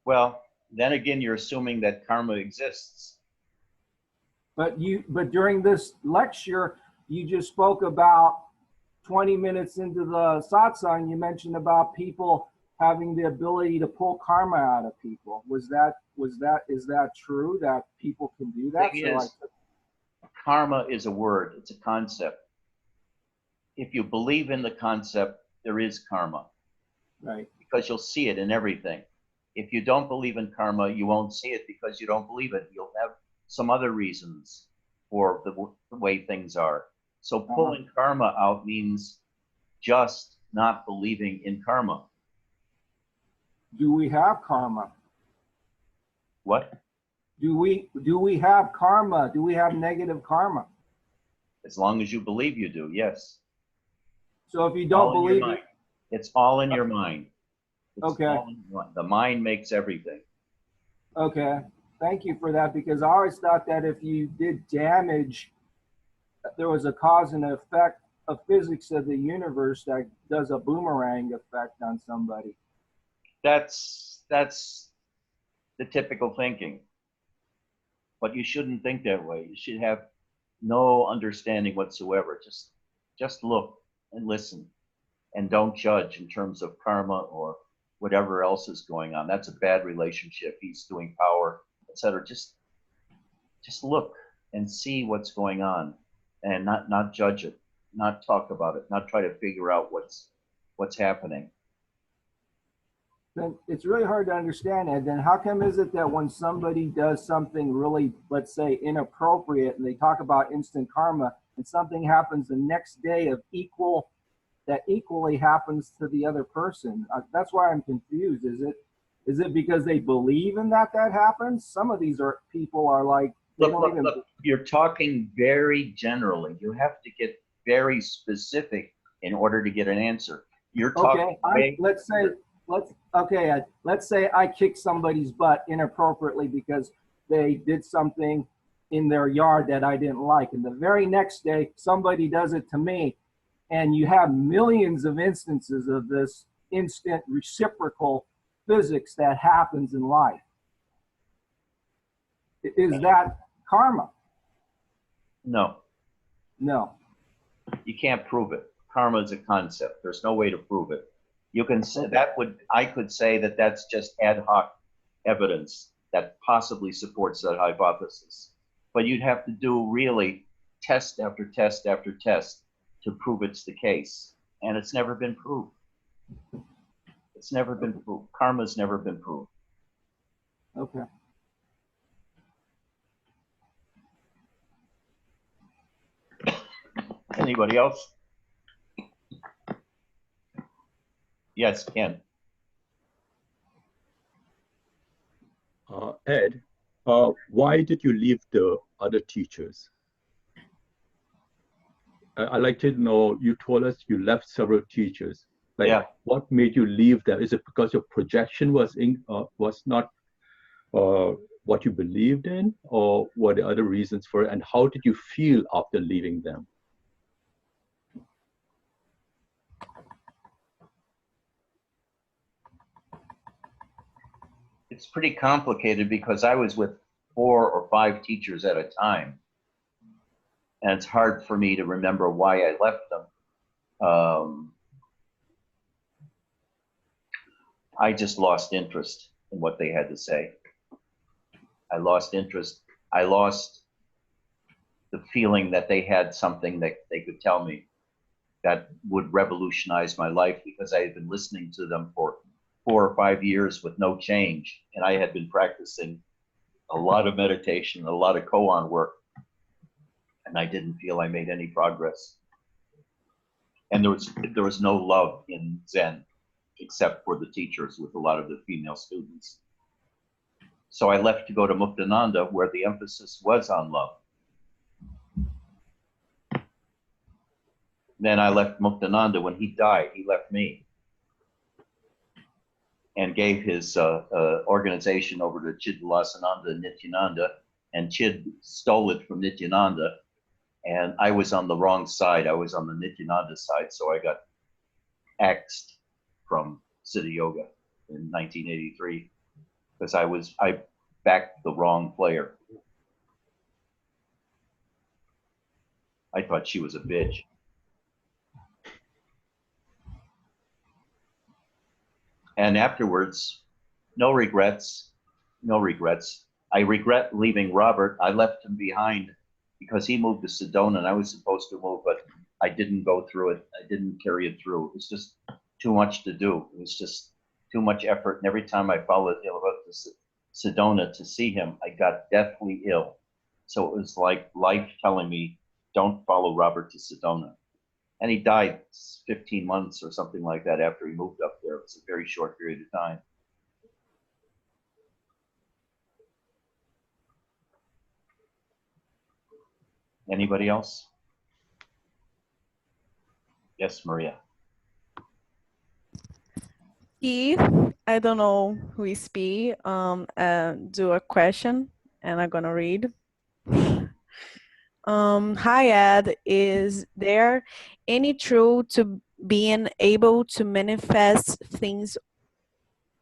Well, then again, you're assuming that karma exists. But during this lecture, you just spoke about 20 minutes into the satsang, you mentioned about people having the ability to pull karma out of people. Is that true that people can do that? Karma is a word, it's a concept. If you believe in the concept, there is karma. Right. Because you'll see it in everything. If you don't believe in karma, you won't see it because you don't believe it. You'll have some other reasons for the way things are. So pulling karma out means just not believing in karma. Do we have karma? What? Do we have karma? Do we have negative karma? As long as you believe you do, yes. So if you don't All in your believe mind. It's all in your mind. It's Okay. all in your mind. The mind makes everything. Okay, thank you for that, because I always thought that if you did damage, there was a cause and effect of physics of the universe that does a boomerang effect on somebody. That's the typical thinking. But you shouldn't think that way. You should have no understanding whatsoever. Just look and listen, and don't judge in terms of karma or whatever else is going on. That's a bad relationship. He's doing power, etc. Just look and see what's going on, and not judge it, not talk about it, not try to figure out what's happening. Then it's really hard to understand, Ed. Then how come is it that when somebody does something really, let's say, inappropriate, and they talk about instant karma, and something happens the next day that equally happens to the other person? That's why I'm confused. Is it because they believe in that happens? Some of these people are like, Look, you're talking very generally. You have to get very specific in order to get an answer. You're talking. Okay, let's say I kicked somebody's butt inappropriately because they did something in their yard that I didn't like, and the very next day somebody does it to me, and you have millions of instances of this instant reciprocal physics that happens in life. Is that karma? No, you can't prove it. Karma is a concept. There's no way to prove it. You can say I could say that that's just ad hoc evidence that possibly supports that hypothesis. But you'd have to do really test after test after test to prove it's the case. And it's never been proved. It's never been proved. Karma's never been proved. Okay. Anybody else? Yes, Ken. Ed, why did you leave the other teachers? I'd like to know, you told us you left several teachers. Like, Yeah. What made you leave them? Is it because your projection was not what you believed in, or were there other reasons for it? And how did you feel after leaving them? It's pretty complicated because I was with 4 or 5 teachers at a time. And it's hard for me to remember why I left them. I just lost interest in what they had to say. I lost interest. I lost the feeling that they had something that they could tell me that would revolutionize my life, because I had been listening to them for 4 or 5 years with no change. And I had been practicing a lot of meditation, a lot of koan work, and I didn't feel I made any progress. And there was no love in Zen, except for the teachers with a lot of the female students. So I left to go to Muktananda, where the emphasis was on love. Then I left Muktananda. When he died, he left me and gave his organization over to Chidvilasananda and Nityananda, and Chid stole it from Nityananda, and I was on the wrong side. I was on the Nityananda side, so I got axed from Siddha Yoga in 1983 because I backed the wrong player. I thought she was a bitch. And afterwards, no regrets. I regret leaving Robert. I left him behind because he moved to Sedona, and I was supposed to move, but I didn't go through it. I didn't carry it through. It was just too much to do. It was just too much effort. And every time I followed him up to Sedona to see him, I got deathly ill. So it was like life telling me, don't follow Robert to Sedona. And he died 15 months or something like that after he moved up there. It was a very short period of time. Anybody else? Yes, Maria. P, I don't know who is P, do a question and I'm gonna read. Hi Ed, is there any truth to being able to manifest things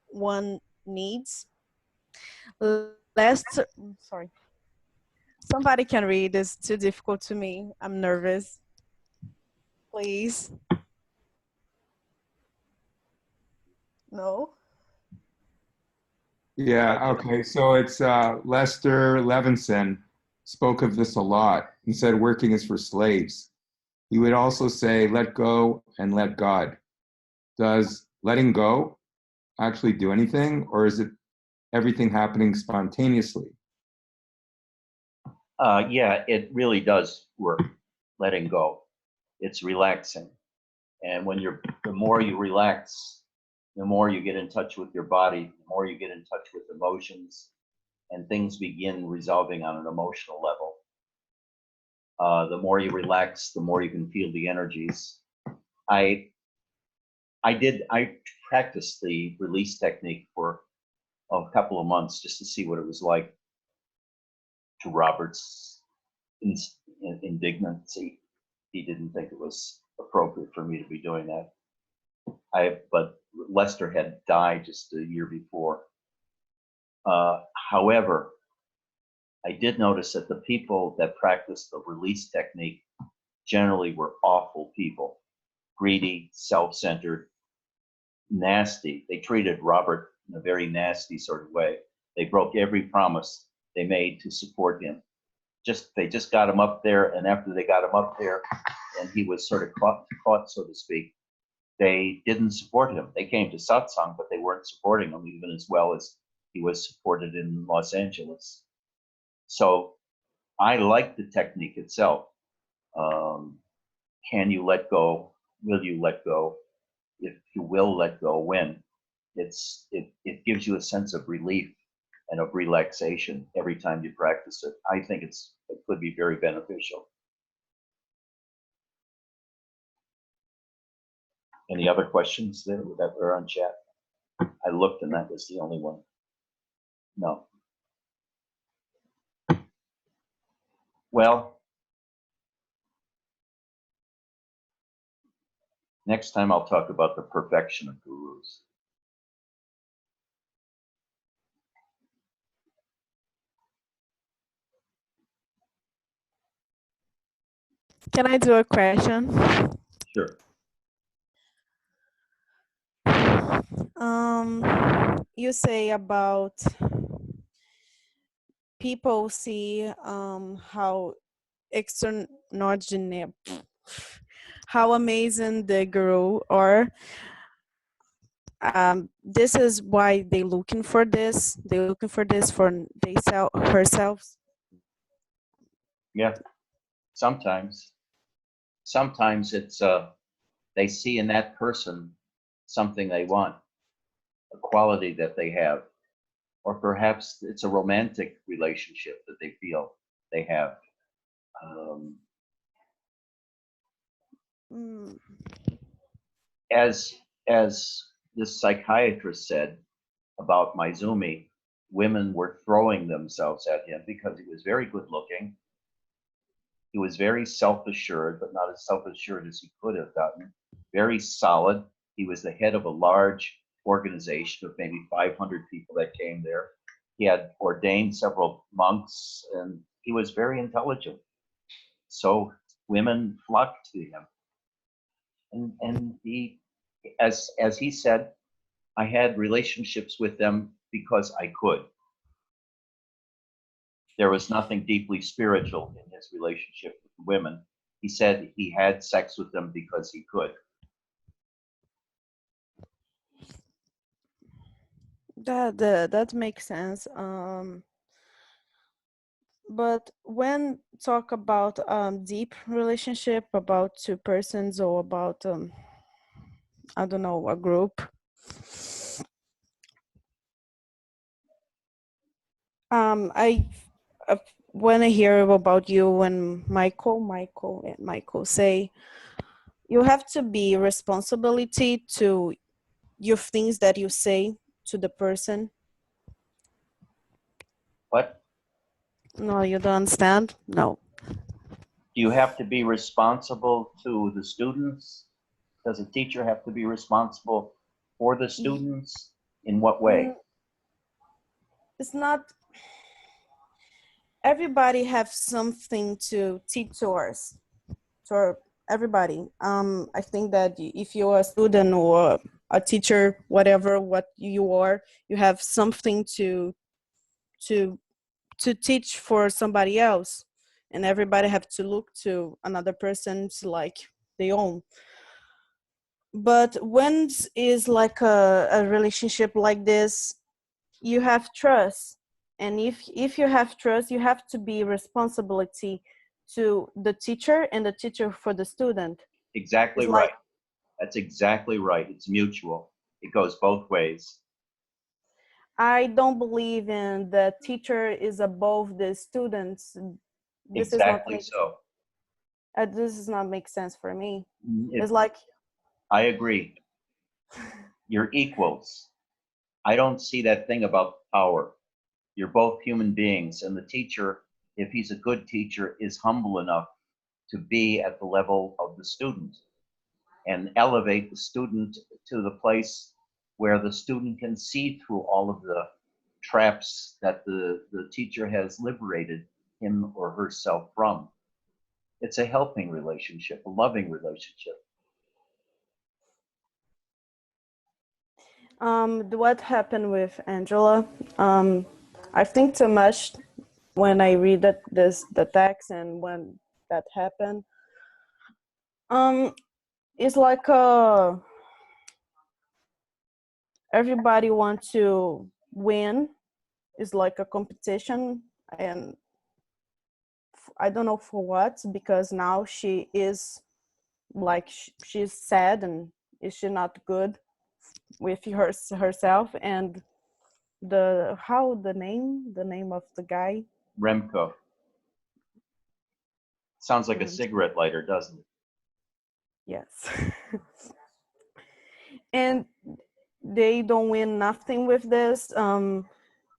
one needs? Sorry. Somebody can read, it's too difficult to me. I'm nervous. Please. No? Yeah, okay. So it's Lester Levinson spoke of this a lot. He said working is for slaves. He would also say, let go and let God. Does letting go actually do anything, or is it everything happening spontaneously? Yeah, it really does work, letting go. It's relaxing. And when the more you relax, the more you get in touch with your body, the more you get in touch with emotions, and things begin resolving on an emotional level. The more you relax, the more you can feel the energies. I practiced the release technique for a couple of months just to see what it was like. To Robert's indignancy, he didn't think it was appropriate for me to be doing that. But Lester had died just a year before. However, I did notice that the people that practiced the release technique generally were awful people, greedy, self-centered, nasty. They treated Robert in a very nasty sort of way. They broke every promise they made to support him. They just got him up there, and after they got him up there, and he was sort of caught, so to speak, they didn't support him. They came to satsang, but they weren't supporting him even as well as he was supported in Los Angeles. So I like the technique itself. Can you let go? Will you let go? If you will let go, when? It gives you a sense of relief and of relaxation every time you practice it. I think it could be very beneficial. Any other questions there that were on chat? I looked and that was the only one. No. Well, next time I'll talk about the perfection of gurus. Can I do a question? Sure. You say about people see how extraordinary, how amazing the girl are. This is why they looking for this. They're looking for this for herself. Yeah. Sometimes it's they see in that person something they want, a quality that they have, or perhaps it's a romantic relationship that they feel they have. Mm. As this psychiatrist said about Maizumi, women were throwing themselves at him because he was very good looking. He was very self-assured, but not as self-assured as he could have gotten. Very solid. He was the head of a large organization of maybe 500 people that came there. He had ordained several monks, and he was very intelligent. So women flocked to him. And he, as he said, I had relationships with them because I could. There was nothing deeply spiritual in his relationship with women. He said he had sex with them because he could. That makes sense. But when talk about deep relationship about two persons or about I don't know, a group, I uh, when I hear about you when Michael say you have to be responsibility to your things that you say to the person. What? No, you don't understand? No. Do you have to be responsible to the students? Does a teacher have to be responsible for the students? In what way? It's not everybody have something to teach to us. To everybody. I think that if you're a student or a teacher, whatever what you are, you have something to to teach for somebody else, and everybody have to look to another person's like their own. But when is like a relationship like this, you have trust, and if you have trust, you have to be responsibility to the teacher and the teacher for the student. Exactly It's like right. That's exactly right. It's mutual. It goes both ways. I don't believe in the teacher is above the students. This is not Exactly so. this does not make sense for me. If, It's like I agree. You're equals. I don't see that thing about power. You're both human beings, and the teacher, if he's a good teacher, is humble enough to be at the level of the student and elevate the student to the place where the student can see through all of the traps that the teacher has liberated him or herself from. It's a helping relationship, a loving relationship. what happened with Angela. I think too much when I read the text and when that happened. It's like everybody want to win. It's like a competition, and I don't know for what, because now she is like she's sad and is she not good with herself, and the name of the guy. Remco. Sounds like a cigarette lighter, doesn't it? Yes. And they don't win nothing with this.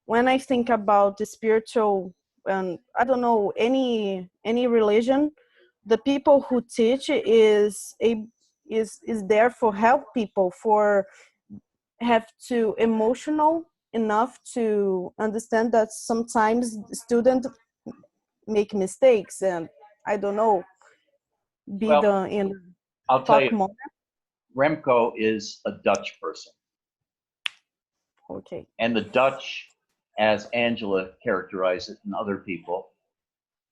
When I think about the spiritual, and I don't know any religion, the people who teach is there for help people, for have to emotional enough to understand that sometimes students make mistakes, and I don't know, be Well, the in I'll tell talk you, more. Remco is a Dutch person. Okay. And the Dutch, as Angela characterized it and other people,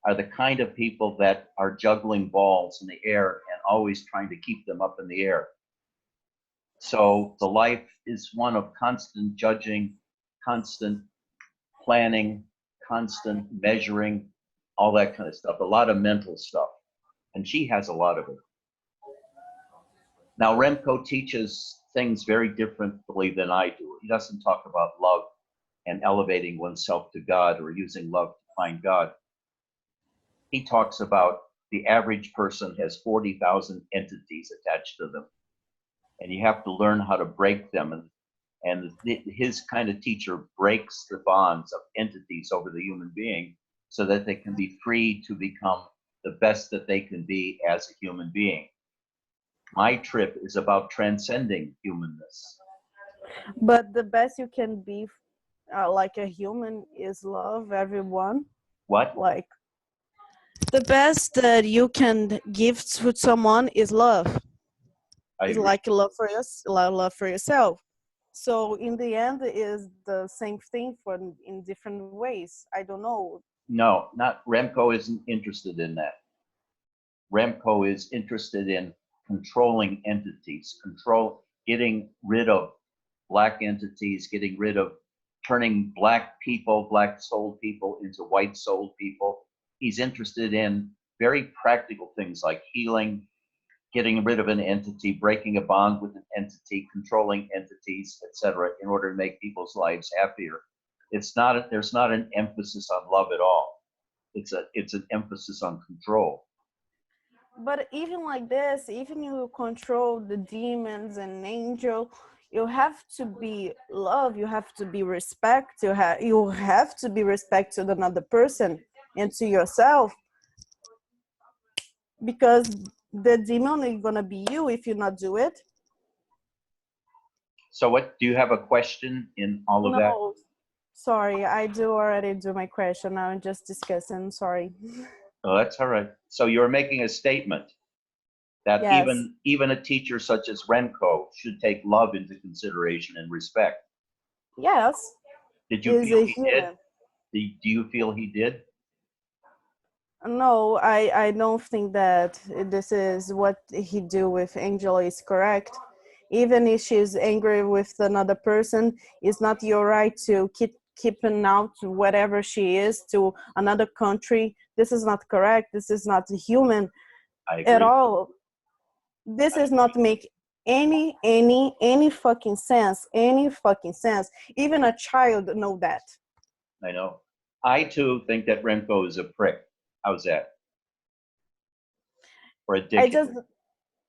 are the kind of people that are juggling balls in the air and always trying to keep them up in the air. So the life is one of constant judging, constant planning, constant measuring, all that kind of stuff, a lot of mental stuff. And she has a lot of it. Now, Remco teaches things very differently than I do. He doesn't talk about love and elevating oneself to God or using love to find God. He talks about the average person has 40,000 entities attached to them, and you have to learn how to break them. And his kind of teacher breaks the bonds of entities over the human being so that they can be free to become the best that they can be as a human being. My trip is about transcending humanness. But the best you can be like a human is love everyone. What? Like the best that you can give to someone is love. I It's agree. like love for yourself. So in the end, is the same thing for in different ways. I don't know. No, not Remco isn't interested in that. Remco is interested in controlling entities, getting rid of black entities, getting rid of turning black people, black-souled people into white-souled people. He's interested in very practical things like healing, getting rid of an entity, breaking a bond with an entity, controlling entities, etc., in order to make people's lives happier. There's not an emphasis on love at all. It's an emphasis on control. But even like this, even you control the demons and angel, you have to be love, you have to be respect, you have to be respect to another person and to yourself, because the demon is gonna be you if you not do it. So what, do you have a question in all of that? No, sorry, I do already do my question. Now I'm just discussing, sorry. Oh, that's all right. So you're making a statement that Yes. even a teacher such as Renko should take love into consideration and respect. Yes. Did you Is feel a he human. did? Do you feel he did? No, I don't think that this is what he do with Angela is correct. Even if she's angry with another person, it's not your right to keeping out whatever she is to another country. This is not correct. This is not human I agree. at all. This is not make any fucking sense. Any fucking sense. Even a child know that. I know. I too think that Renko is a prick. How's that? Or a dickhead.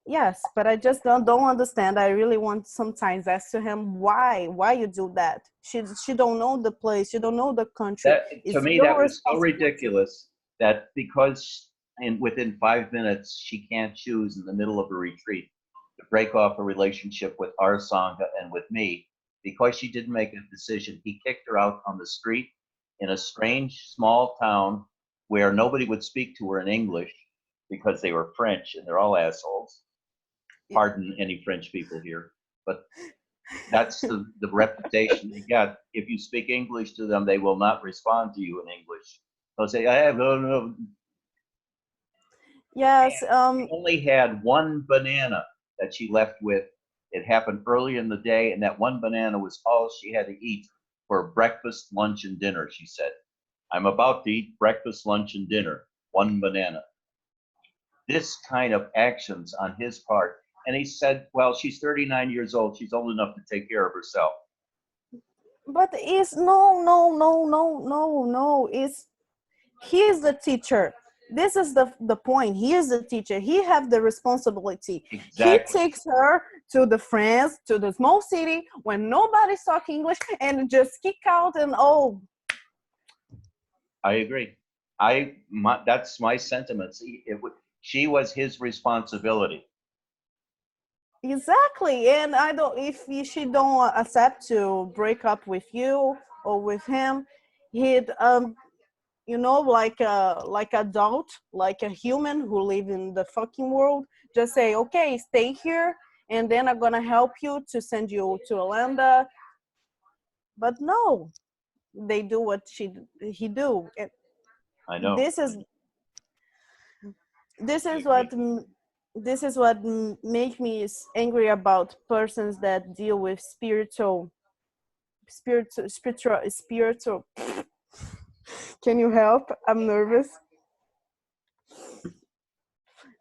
Yes, but I just don't understand. I really want sometimes ask to him why you do that. She don't know the place. She don't know the country. To me, that was so ridiculous that because within 5 minutes she can't choose in the middle of a retreat to break off a relationship with our Sangha and with me, because she didn't make a decision. He kicked her out on the street in a strange small town where nobody would speak to her in English because they were French and they're all assholes. Pardon any French people here, but that's the reputation they get. If you speak English to them, they will not respond to you in English. They'll say, I have no. Yes. She only had one banana that she left with. It happened early in the day, and that one banana was all she had to eat for breakfast, lunch, and dinner, she said. I'm about to eat breakfast, lunch, and dinner. One banana. This kind of actions on his part. And he said, well, she's 39 years old. She's old enough to take care of herself. But it's no. He is the teacher. This is the point. He is the teacher. He have the responsibility. Exactly. He takes her to the France, to the small city when nobody's talking English and just kick out and oh. I agree. That's my sentiments. She was his responsibility. Exactly, and I don't. If she don't accept to break up with you or with him, he'd like adult, like a human who live in the fucking world, just say, okay, stay here, and then I'm gonna help you to send you to Orlando. But no, they do what he do. And I know. This is what make me angry about persons that deal with spiritual. Can you help? I'm nervous.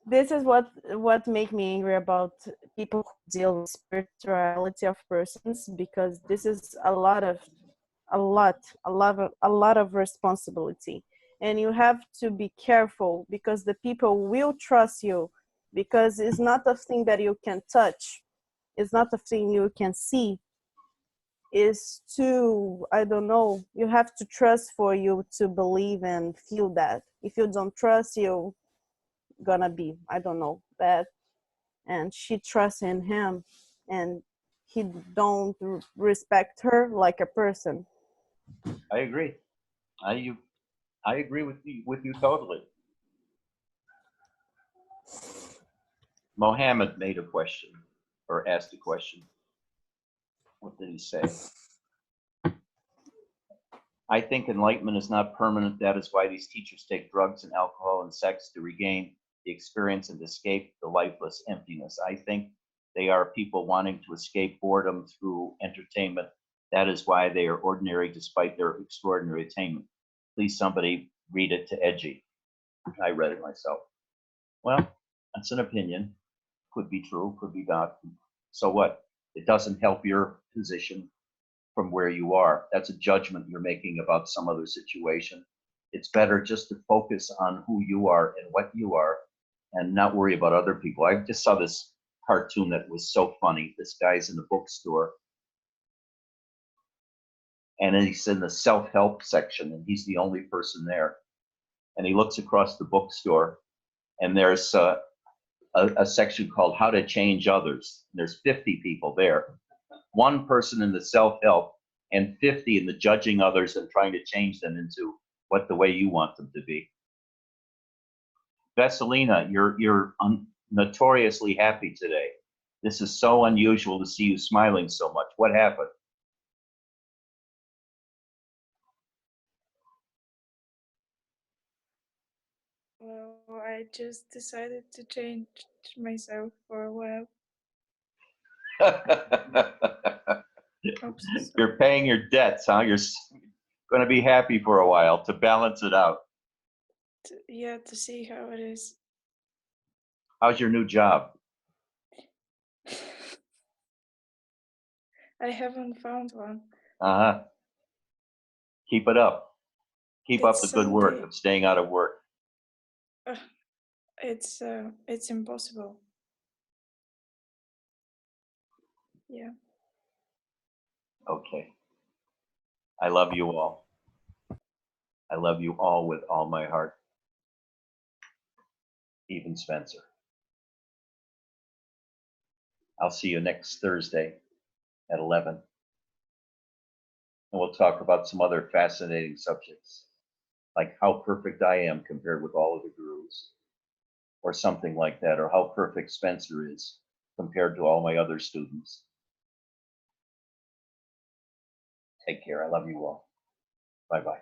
This is what make me angry about people who deal with spirituality of persons, because this is a lot of responsibility, and you have to be careful because the people will trust you, because it's not a thing that you can touch, it's not a thing you can see. Is to, I don't know, you have to trust for you to believe and feel that. If you don't trust, you gonna be, I don't know, bad. And she trusts in him and he don't respect her like a person. I agree. I agree with you totally. Mohammed made a question or asked a question. What did he say? I think enlightenment is not permanent. That is why these teachers take drugs and alcohol and sex to regain the experience and escape the lifeless emptiness. I think they are people wanting to escape boredom through entertainment That is why they are ordinary despite their extraordinary attainment. Please somebody read it to Edgy. I read it myself. Well, that's an opinion. Could be true, could be not. So what? It doesn't help your position from where you are. That's a judgment you're making about some other situation. It's better just to focus on who you are and what you are and not worry about other people. I just saw this cartoon that was so funny. This guy's in the bookstore and he's in the self-help section and he's the only person there. And he looks across the bookstore and there's a section called How to Change Others. There's 50 people there. One person in the self-help and 50 in the judging others and trying to change them into what the way you want them to be. Veselina, you're notoriously happy today. This is so unusual to see you smiling so much. What happened? Well, I just decided to change myself for a while. Oops, You're paying your debts, huh? You're going to be happy for a while to balance it out. yeah, to see how it is. How's your new job? I haven't found one. Uh-huh. Keep it up. Keep up the It's good work Sunday. of staying out of work. It's impossible. Yeah. Okay. I love you all. I love you all with all my heart. Even Spencer. I'll see you next Thursday at 11. And we'll talk about some other fascinating subjects, like how perfect I am compared with all of the gurus, or something like that, or how perfect Spencer is compared to all my other students. Take care. I love you all. Bye-bye.